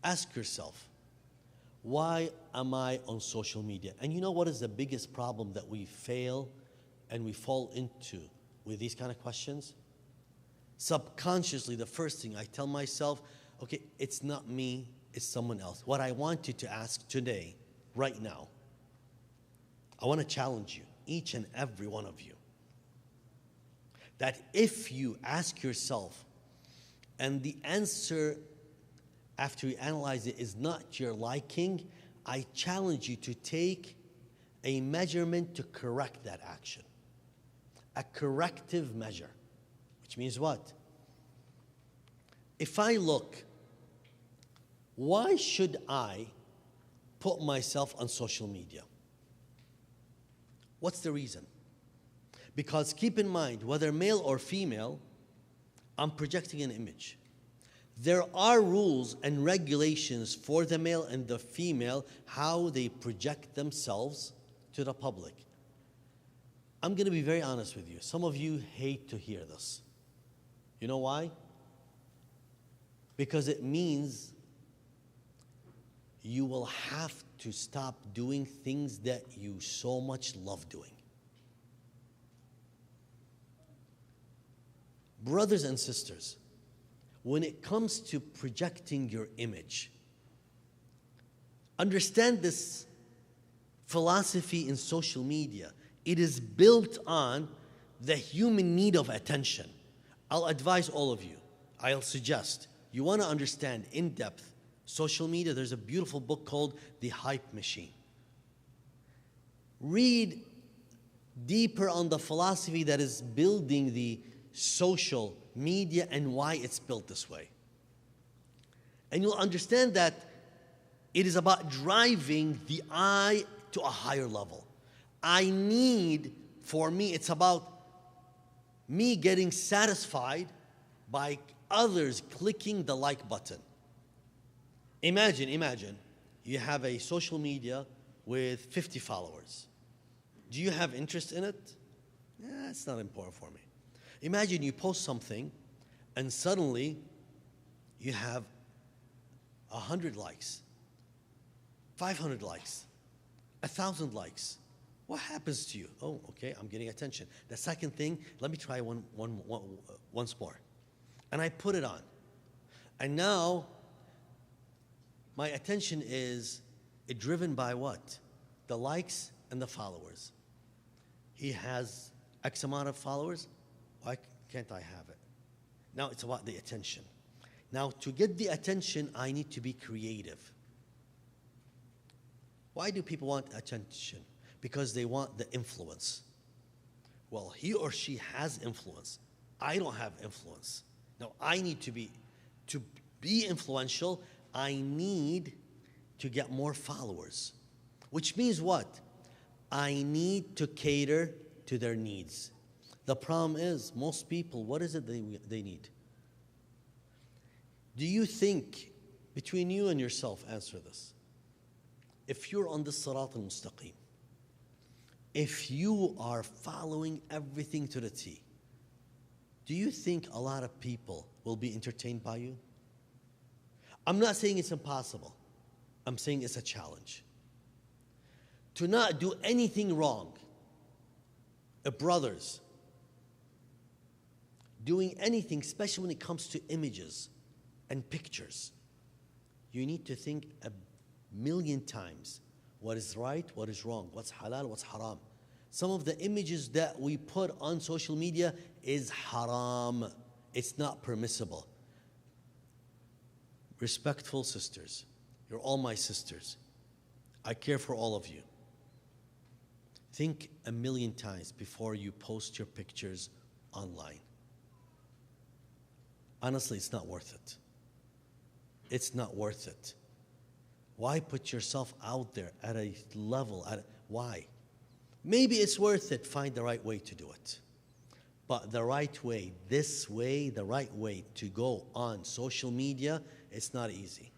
ask yourself, why am I on social media? And you know what is the biggest problem that we fail and we fall into with these kind of questions? Subconsciously, the first thing I tell myself, okay, it's not me, it's someone else. What I want you to ask today, right now, I want to challenge you, each and every one of you, that if you ask yourself and the answer after you analyze it is not your liking, I challenge you to take a measurement to correct that action. A corrective measure, which means what? If I look, why should I put myself on social media? What's the reason? Because keep in mind, whether male or female, I'm projecting an image. There are rules and regulations for the male and the female, how they project themselves to the public. I'm going to be very honest with you. Some of you hate to hear this. You know why? Because it means you will have to stop doing things that you so much love doing. Brothers and sisters, when it comes to projecting your image, understand this philosophy in social media. It is built on the human need of attention. I'll advise all of you, I'll suggest, you want to understand in depth social media, there's a beautiful book called The Hype Machine. Read deeper on the philosophy that is building the social media and why it's built this way. And you'll understand that it is about driving the I to a higher level. For me, it's about me getting satisfied by others clicking the like button. Imagine you have a social media with 50 followers. Do you have interest in it? Yeah, it's not important for me. Imagine you post something and suddenly you have 100 likes, 500 likes, 1,000 likes. What happens to you? Oh, okay, I'm getting attention. The second thing, let me try once more. And I put it on. And now my attention is driven by what? The likes and the followers. He has X amount of followers. Why can't I have it? Now it's about the attention. Now to get the attention, I need to be creative. Why do people want attention? Because they want the influence. Well, he or she has influence. I don't have influence. Now I need to be influential, I need to get more followers. Which means what? I need to cater to their needs. The problem is, most people, what is it they need? Do you think, between you and yourself, answer this. If you're on the Sirat al-Mustaqim, if you are following everything to the T, do you think a lot of people will be entertained by you? I'm not saying it's impossible. I'm saying it's a challenge. To not do anything wrong. Brothers, doing anything, especially when it comes to images and pictures, you need to think a million times what is right, what is wrong, what's halal, what's haram. Some of the images that we put on social media is haram. It's not permissible. Respectful sisters, you're all my sisters. I care for all of you. Think a million times before you post your pictures online. Honestly, it's not worth it. It's not worth it. Why put yourself out there at a level? Why? Maybe it's worth it. Find the right way to do it. But the right way, this way, the right way to go on social media, it's not easy.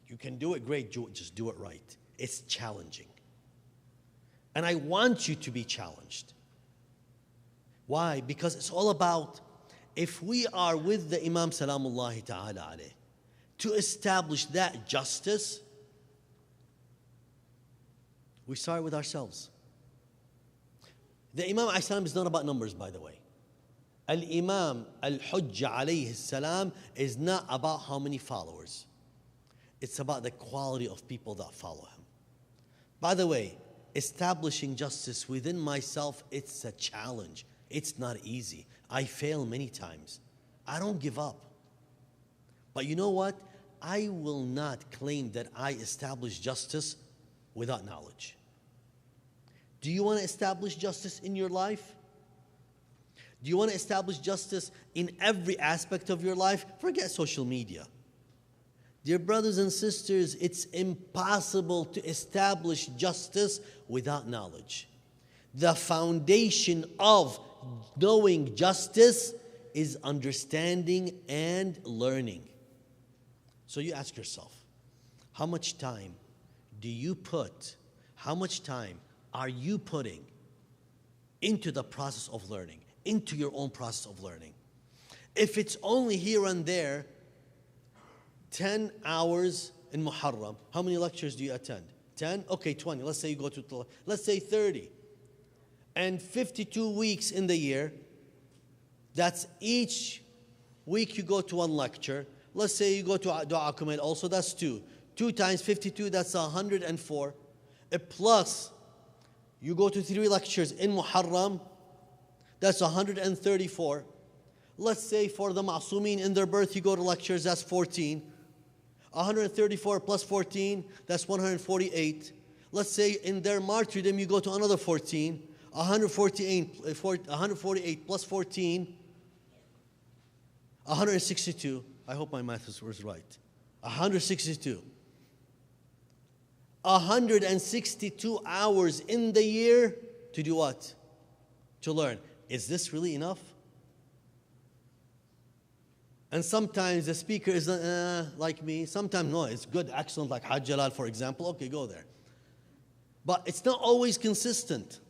You can do it great, just do it right. It's challenging. And I want you to be challenged. Why? Because it's all about, if we are with the Imam Salamullahi Ta'ala alayh, to establish that justice, we start with ourselves. The Imam alayhi salam is not about numbers, by the way. Al-Imam al-Hujjah alayhi salam is not about how many followers. It's about the quality of people that follow him. By the way, establishing justice within myself, it's a challenge. It's not easy. I fail many times. I don't give up. But you know what? I will not claim that I establish justice without knowledge. Do you want to establish justice in your life? Do you want to establish justice in every aspect of your life? Forget social media. Dear brothers and sisters, it's impossible to establish justice without knowledge. The foundation of knowing justice is understanding and learning. So you ask yourself, how much time are you putting into the process of learning, into your own process of learning? If it's only here and there, 10 hours in Muharram, how many lectures do you attend? 10? Okay, 20. Let's say you go to, let's say 30. And 52 weeks in the year, that's each week you go to one lecture. Let's say you go to Dua Kumail also, that's 2. 2 times 52, that's 104. Plus, you go to 3 lectures in Muharram, that's 134. Let's say for the Ma'sumin in their birth, you go to lectures, that's 14. 134 plus 14, that's 148. Let's say in their martyrdom, you go to another 14. 148 plus 14, 162. I hope my math was right. 162. 162 hours in the year to do what? To learn. Is this really enough? And sometimes the speaker is like me. Sometimes, no, it's good, excellent, like Hajj Jalal, for example. Okay, go there. But it's not always consistent.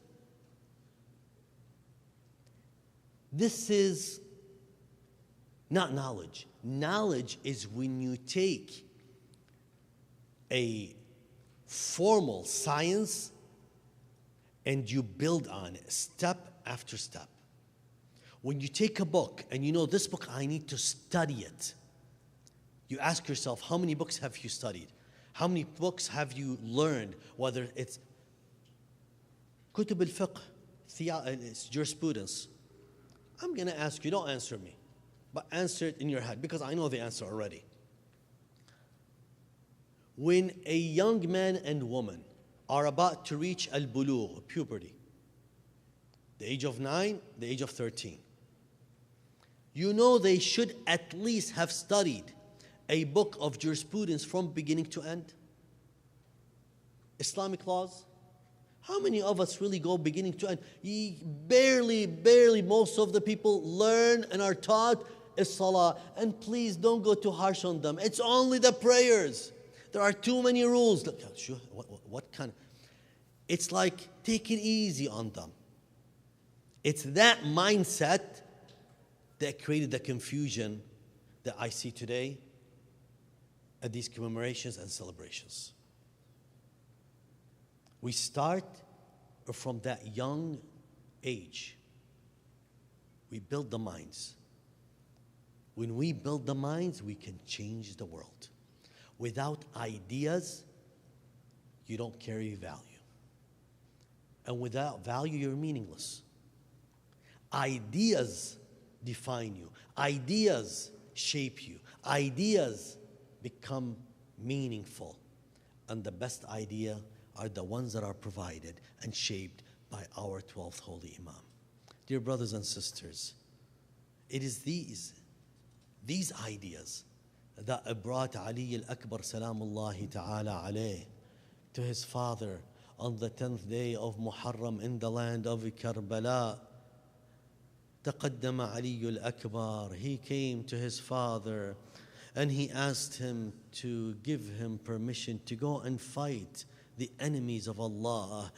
This is not knowledge. Knowledge is when you take a formal science and you build on it step after step. When you take a book and you know this book, I need to study it. You ask yourself, how many books have you studied? How many books have you learned? Whether it's Kutub al-Fiqh, it's jurisprudence. I'm going to ask you, don't answer me, but answer it in your head because I know the answer already. When a young man and woman are about to reach al-bulugh, puberty, the age of 9, the age of 13, you know they should at least have studied a book of jurisprudence from beginning to end. Islamic laws? How many of us really go beginning to end? Barely most of the people learn and are taught is salah. And please don't go too harsh on them. It's only the prayers. There are too many rules. Look, what kind of... It's like, take it easy on them. It's that mindset that created the confusion that I see today at these commemorations and celebrations. We start from that young age. We build the minds. When we build the minds, we can change the world. Without ideas, you don't carry value. And without value, you're meaningless. Ideas define you. Ideas shape you. Ideas become meaningful. And the best idea are the ones that are provided and shaped by our 12th Holy Imam. Dear brothers and sisters, it is these ideas that brought Ali al-Akbar salamullahi ta'ala alayh to his father on the 10th day of Muharram in the land of Karbala. تقدم علي الأكبر. He came to his father and he asked him to give him permission to go and fight the enemies of Allah.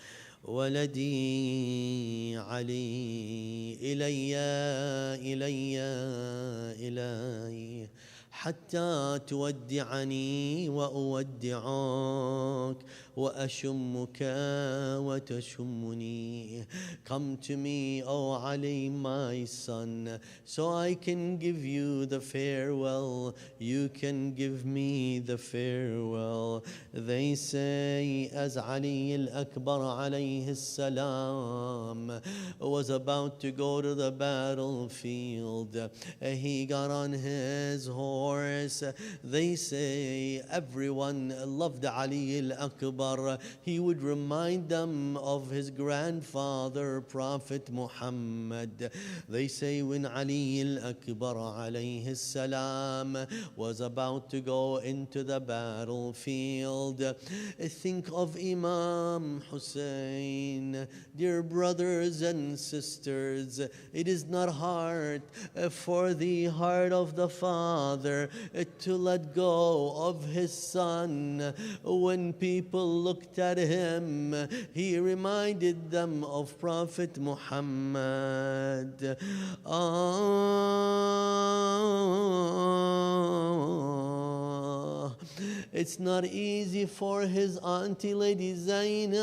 ولدي علي إلي حتى تودعني وأودعك وأشمك وتشمني. Come to me, O Ali, my son, so I can give you the farewell. You can give me the farewell. They say as Ali al-Akbar alayhi salam was about to go to the battlefield, he got on his horse. They say everyone loved Ali al-Akbar. He would remind them of his grandfather, Prophet Muhammad. They say when Ali al-Akbar alayhi salam was about to go into the battlefield, think of Imam Hussein. Dear brothers and sisters, it is not hard for the heart of the father to let go of his son. When people looked at him, he reminded them of Prophet Muhammad. It's not easy for his auntie Lady Zainab.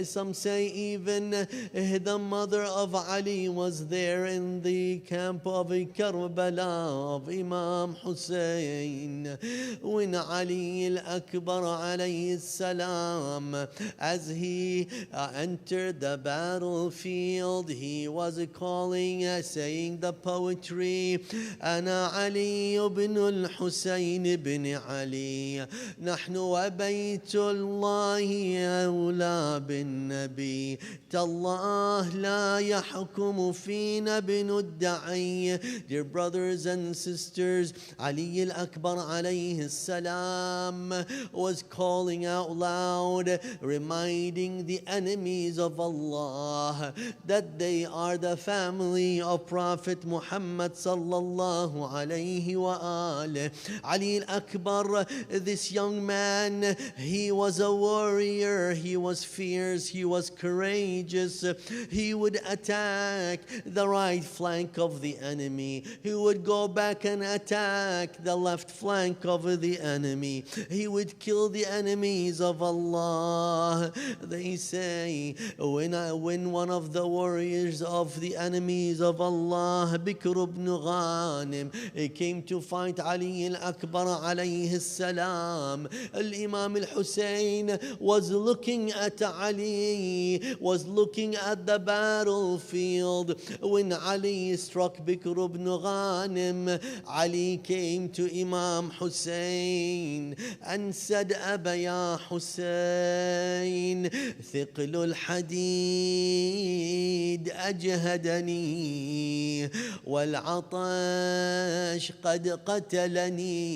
Some say even the mother of Ali was there in the camp of Karbala of Imam Hussein. When Ali al-Akbar alayhi salam, as he entered the battlefield, he was calling, saying the poetry, Ana Ali ibn al-Husayn ibn Ali, نحن وبيت الله أولى بالنبي, تالله لا يحكم فينا ابن الدعي. Dear brothers and sisters, Ali al-Akbar alayhi salam was calling out loud, reminding the enemies of Allah that they are the family of Prophet Muhammad sallallahu alayhi wa alih. Ali al-Akbar, this young man, he was a warrior, he was fierce, he was courageous. He would attack the right flank of the enemy. He would go back and attack the left flank of the enemy. He would kill the enemies of Allah. They say when one of the warriors of the enemies of Allah, Bikr ibn Ghanim, came to fight Ali al-Akbar alayhi salam, Al-Imam al-Hussein was looking at Ali, was looking at the battlefield. When Ali struck Bikr ibn Ghanim, Ali came to Imam Hussein and said, Aba ya Hussein, ثقل الحديد أجهدني والعطش قد قتلني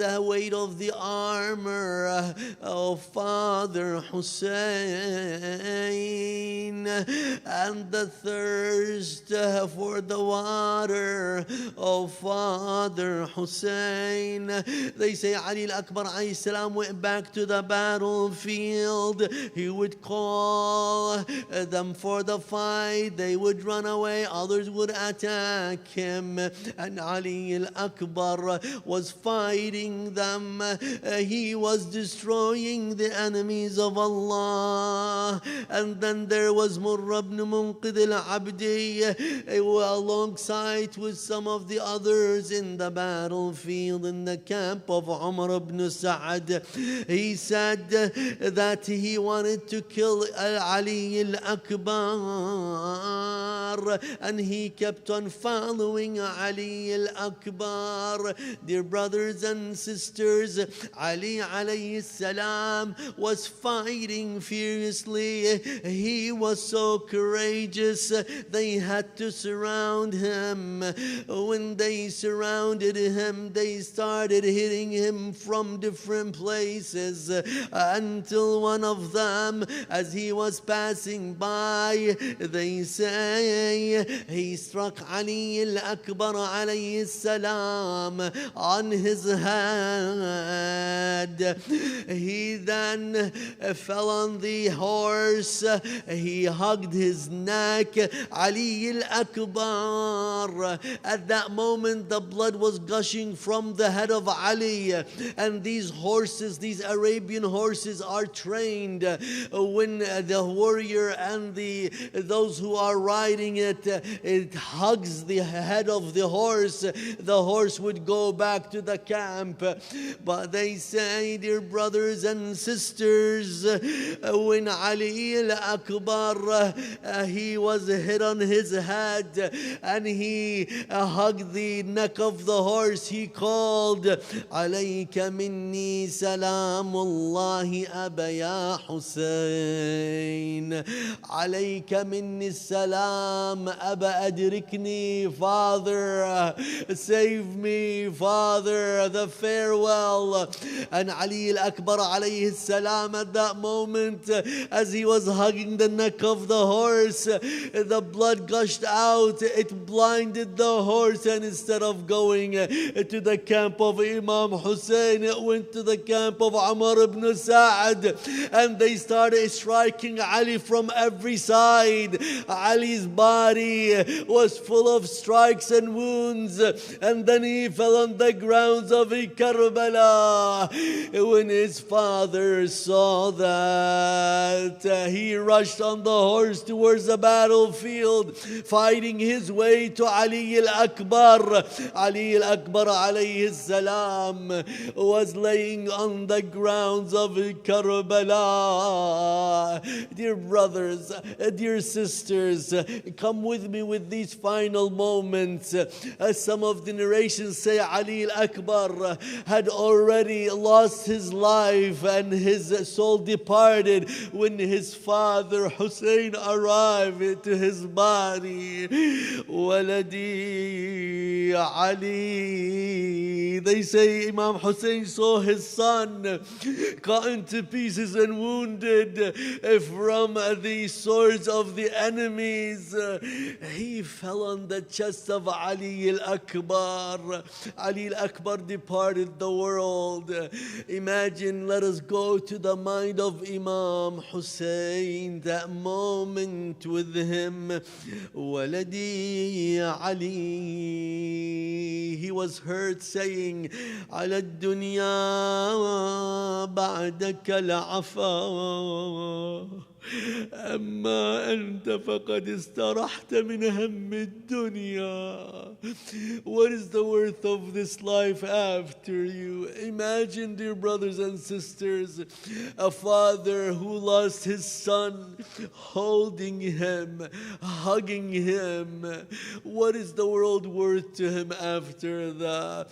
the weight of the armor of Father Hussein, and the thirst for the water of Father Hussein. They say Ali al-Akbar alayhi salam went back to the battlefield. He would call them for the fight. They would run away. Others would attack him. And Ali al-Akbar was fighting them. He was destroying the enemies of Allah. And then there was Murra ibn Munqid al-Abdi alongside with some of the others in the battlefield in the camp of Umar ibn Sa'ad. He said that he wanted to kill Ali al-Akbar, and he kept on following Ali al-Akbar. Dear brothers and sisters, Ali alayhi salam was fighting fiercely. He was so courageous. They had to surround him. When they surrounded him, they started hitting him from different places until one of them, as he was passing by, they say he struck Ali al-Akbar alayhi salam on his head. He then fell on the horse. He hugged his neck. Ali al-Akbar. At that moment, the blood was gushing from the head of Ali. And these horses, these Arabian horses, are trained. When the warrior and those who are riding it hugs the head of the horse would go back to the camp. But they say, dear brothers and sisters, when Ali al-Akbar he was hit on his head and he hugged the neck of the horse, he called, "Alayka minni salamullahi aba ya Hussein. Alayka minni salam aba adrikni." Father, save me, Father, the farewell. And Ali al-Akbar alayhi salam, at that moment, as he was hugging the neck of the horse, the blood gushed out. It blinded the horse, and instead of going to the camp of Imam Hussein, it went to the camp of Umar ibn Sa'ad, and they started striking Ali from every side. Ali's body was full of strikes and wounds, and then he fell on the grounds of Karbala. When his father saw that, he rushed on the horse towards the battlefield, fighting his way to Ali al-Akbar. Ali al-Akbar alayhi salam was laying on the grounds of Karbala. Dear brothers, dear sisters, come with me with these final moments. Some of the narrations say Ali al-Akbar had already lost his life and his soul departed when his father Hussein arrived to his body. Waladi Ali. They say Imam Hussein saw his son cut into pieces and wounded from the swords of the enemies. He fell on the chest of Ali al-Akbar. Ali al-Akbar departed the world. Imagine, let us go to the mind of Imam Hussein, that moment with him. Waladi Ali. He was heard saying, "Ala dunya ba'daka la'afa. أما أنت فقد استرحت من هم الدنيا." What is the worth of this life after you? Imagine, dear brothers and sisters, a father who lost his son, holding him, hugging him. What is the world worth to him after that?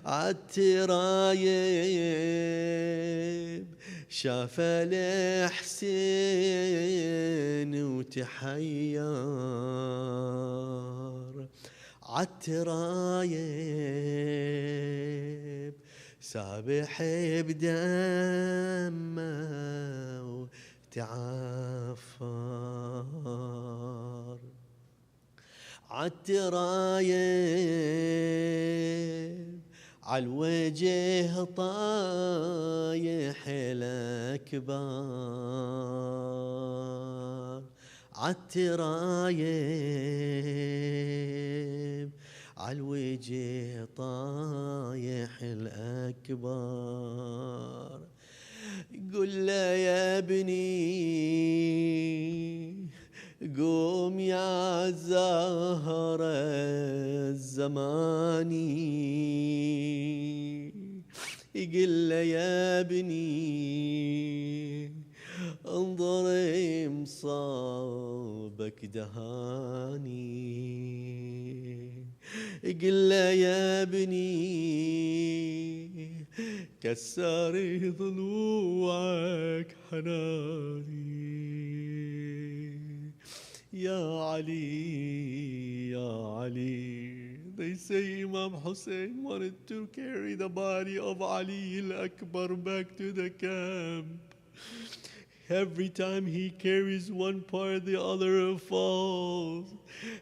عالترايب شاف الحسين وتحير. عالترايب سابح بدمه وتعفر عالترايب عالوجه طايح الأكبر عالترايب عالوجه طايح الأكبر قل له يا ابني قوم يا زهر الزماني يقول له يا ابني انظر مصابك دهاني يقول له يا ابني كسر ضلوعك حناني يا علي يا علي. They say Imam Hussein wanted to carry the body of Ali al-Akbar back to the camp. Every time he carries one part, the other falls.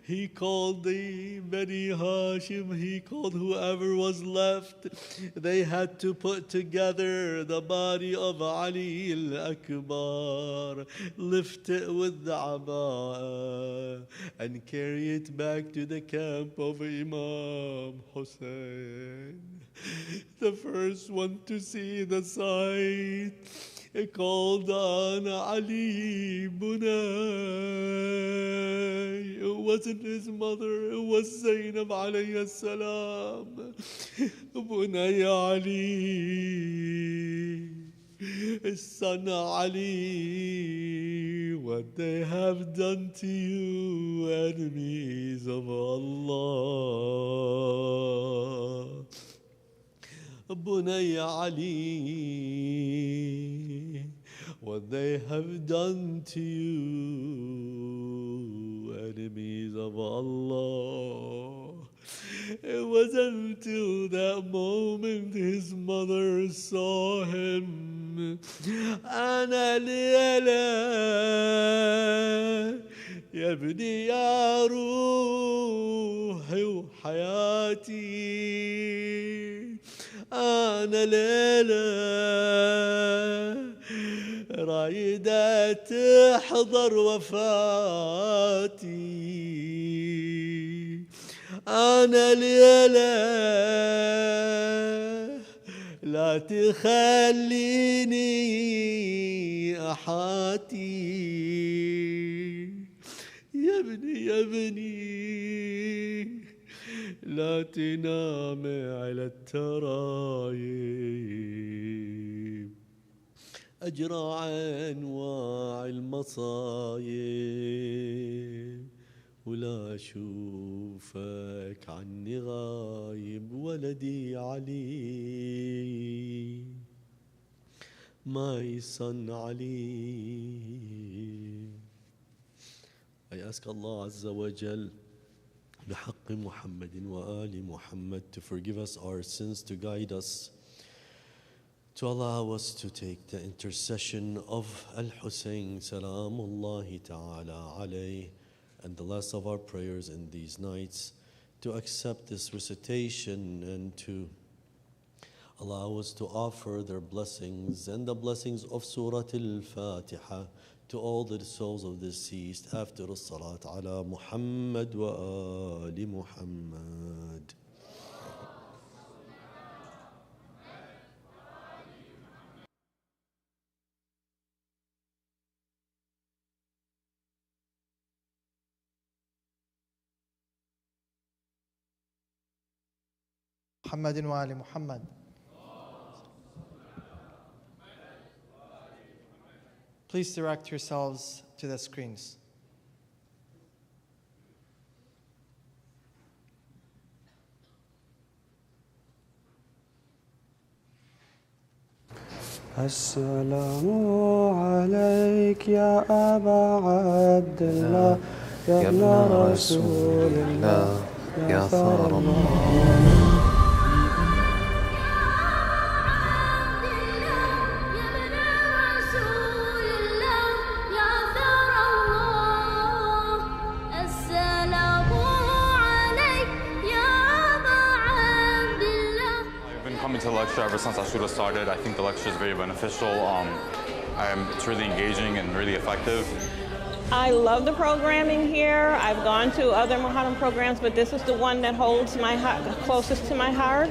He called the Bani Hashim, he called whoever was left. They had to put together the body of Ali al-Akbar, lift it with the Abaa, and carry it back to the camp of Imam Hussein. The first one to see the sight, he called on Ali Bunay. It wasn't his mother, it was Zainab alayhi salam. Bunay Ali, his son Ali, what they have done to you, enemies of Allah. Bunay Ali, what they have done to you, enemies of Allah. It was until that moment his mother saw him. Ana lila يا ابني يا روحي وحياتي أنا ليلة رايدة تحضر وفاتي أنا ليلة لا تخليني أحاتي يا ابني لا تنام على الترايب أجرى أنواع المصايب ولا أشوفك عني غايب ولدي علي my son Ali. I ask Allah Azza wa Jal بحق محمد وآل Muhammad to forgive us our sins, to guide us, to allow us to take the intercession of Al-Hussein Salamullahi Ta'ala alayh, and the last of our prayers in these nights, to accept this recitation and to allow us to offer their blessings and the blessings of Surah Al-Fatiha to all the souls of the deceased after as-salat ala Muhammad wa ali Muhammad. محمد وآل محمد. Please direct yourselves to the screens. السلام عليك يا أبا عبد الله يا ابن رسول الله يا ثار الله. lecture ever since Ashura started. I think the lecture is very beneficial. It's really engaging and really effective. I love the programming here. I've gone to other Muharram programs, but this is the one that holds my heart, closest to my heart.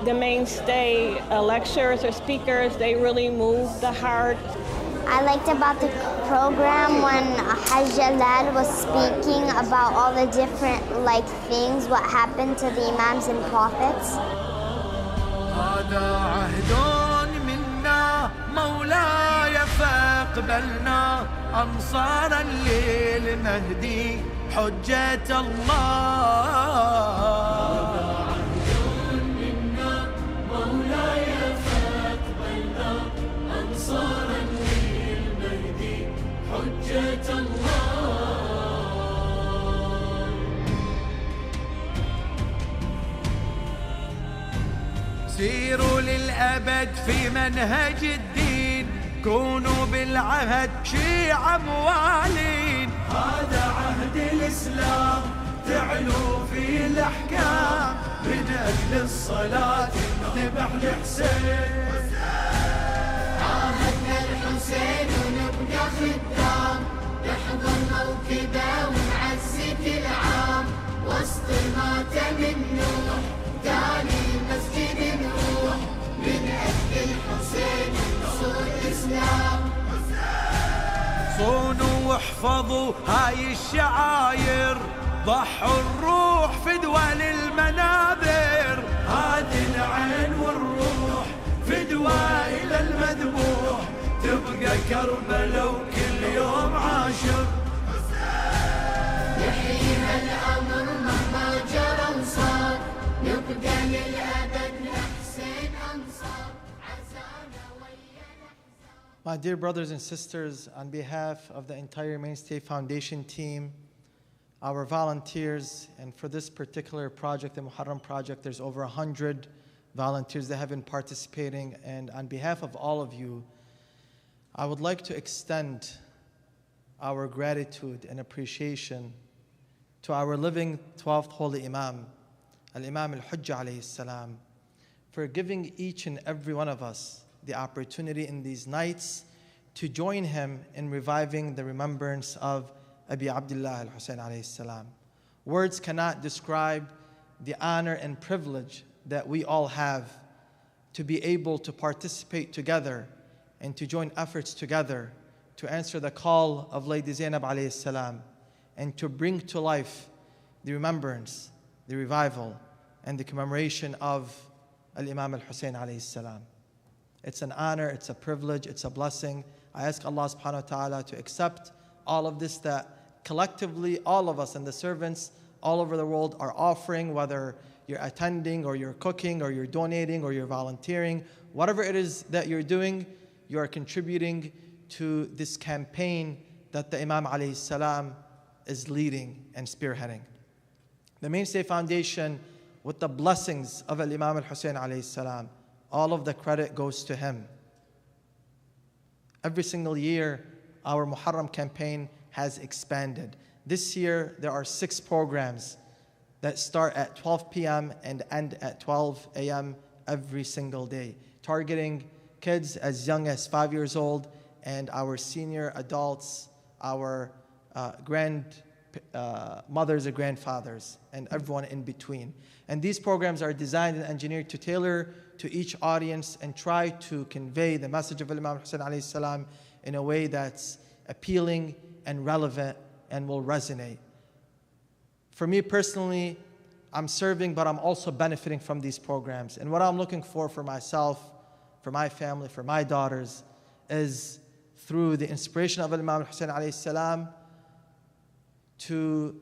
The mainstay lecturers or speakers, they really move the heart. I liked about the program when Haidar was speaking about all the different things, what happened to the imams and prophets. فاقبلنا أنصارا للمهدي حجة الله منا مولاي فاقبلنا أنصارا للمهدي حجة الله سيروا للأبد في منهج الدين كونوا بالعهد شيعة موالين هذا عهد الإسلام تعلو في الأحكام من أجل الصلاة نذبح لحسين عاهدنا الحسين ونبقى خدام نحضر موكبه ونعزي كل عام وسط مات من نوح تاني مسجد نروح من أجل الحسين صونوا واحفظوا هاي الشعاير ضحوا الروح فدوى للمنابر هذه العين والروح فدوى إلى المذبوح تبقى كربلاء وكل يوم عاشر يحييها الأمر مهما جرى وصار نبقى للأبد لحسين أنصار. My dear brothers and sisters, on behalf of the entire Mainstay Foundation team, our volunteers, and for this particular project, the Muharram project, there's over 100 volunteers that have been participating, and on behalf of all of you, I would like to extend our gratitude and appreciation to our living 12th Holy Imam, Al-Imam Al-Hujjah alayhi salam, for giving each and every one of us the opportunity in these nights to join him in reviving the remembrance of Abi Abdullah al-Husayn alayhi salam. Words cannot describe the honor and privilege that we all have to be able to participate together and to join efforts together to answer the call of Lady Zainab alayhi salam and to bring to life the remembrance, the revival, and the commemoration of Al-Imam al-Husayn alayhi salam. It's an honor, it's a privilege, it's a blessing. I ask Allah subhanahu wa ta'ala to accept all of this that collectively all of us and the servants all over the world are offering, whether you're attending or you're cooking or you're donating or you're volunteering. Whatever it is that you're doing, you are contributing to this campaign that the Imam alayhi salam is leading and spearheading. The Mainstay Foundation, with the blessings of Al-Imam al-Husayn alayhi salam, all of the credit goes to him. Every single year, our Muharram campaign has expanded. This year, there are 6 programs that start at 12 p.m. and end at 12 a.m. every single day, targeting kids as young as 5 years old and our senior adults, our mothers and grandfathers, and everyone in between. And these programs are designed and engineered to tailor to each audience and try to convey the message of Imam Hussain alayhi salam in a way that's appealing and relevant and will resonate. For me personally, I'm serving, but I'm also benefiting from these programs. And what I'm looking for myself, for my family, for my daughters, is through the inspiration of Imam Hussain alayhi salam to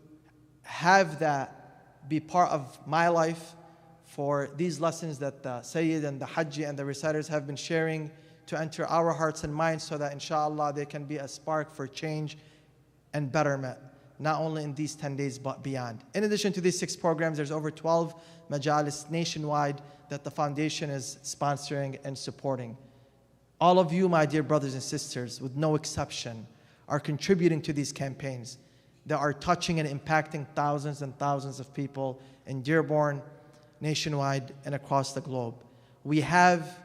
have that be part of my life, for these lessons that the Sayyid and the Hajji and the reciters have been sharing to enter our hearts and minds so that inshallah they can be a spark for change and betterment, not only in these 10 days but beyond. In addition to these 6 programs, there's over 12 majalis nationwide that the foundation is sponsoring and supporting. All of you, my dear brothers and sisters, with no exception, are contributing to these campaigns that are touching and impacting thousands and thousands of people in Dearborn, nationwide, and across the globe. We have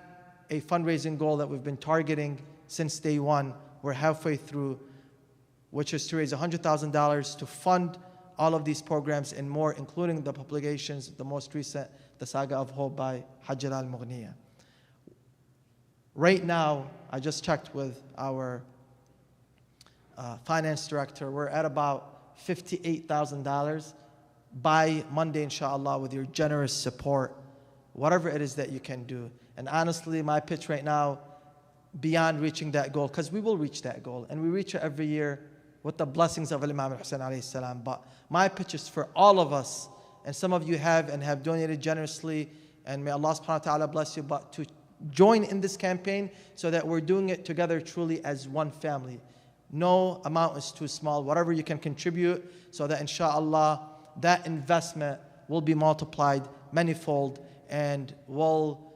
a fundraising goal that we've been targeting since day one. We're halfway through, which is to raise $100,000 to fund all of these programs and more, including the publications, the most recent, The Saga of Hope by Haidar al-Mughniya. Right now, I just checked with our finance director. We're at about $58,000. By Monday, inshallah, with your generous support, whatever it is that you can do. And honestly, my pitch right now, beyond reaching that goal, because we will reach that goal, and we reach it every year with the blessings of Imam al-Hussein alayhi salam. But my pitch is for all of us, and some of you have and have donated generously, and may Allah subhanahu wa ta'ala bless you, but to join in this campaign so that we're doing it together truly as one family. No amount is too small. Whatever you can contribute, so that inshallah that investment will be multiplied manifold and will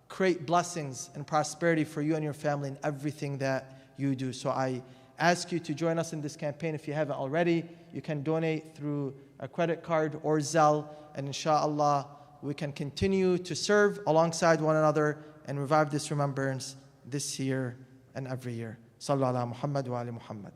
create blessings and prosperity for you and your family in everything that you do. So I ask you to join us in this campaign. If you haven't already, you can donate through a credit card or Zelle, and inshallah we can continue to serve alongside one another and revive this remembrance this year and every year. Sallu ala Muhammad wa ali Muhammad.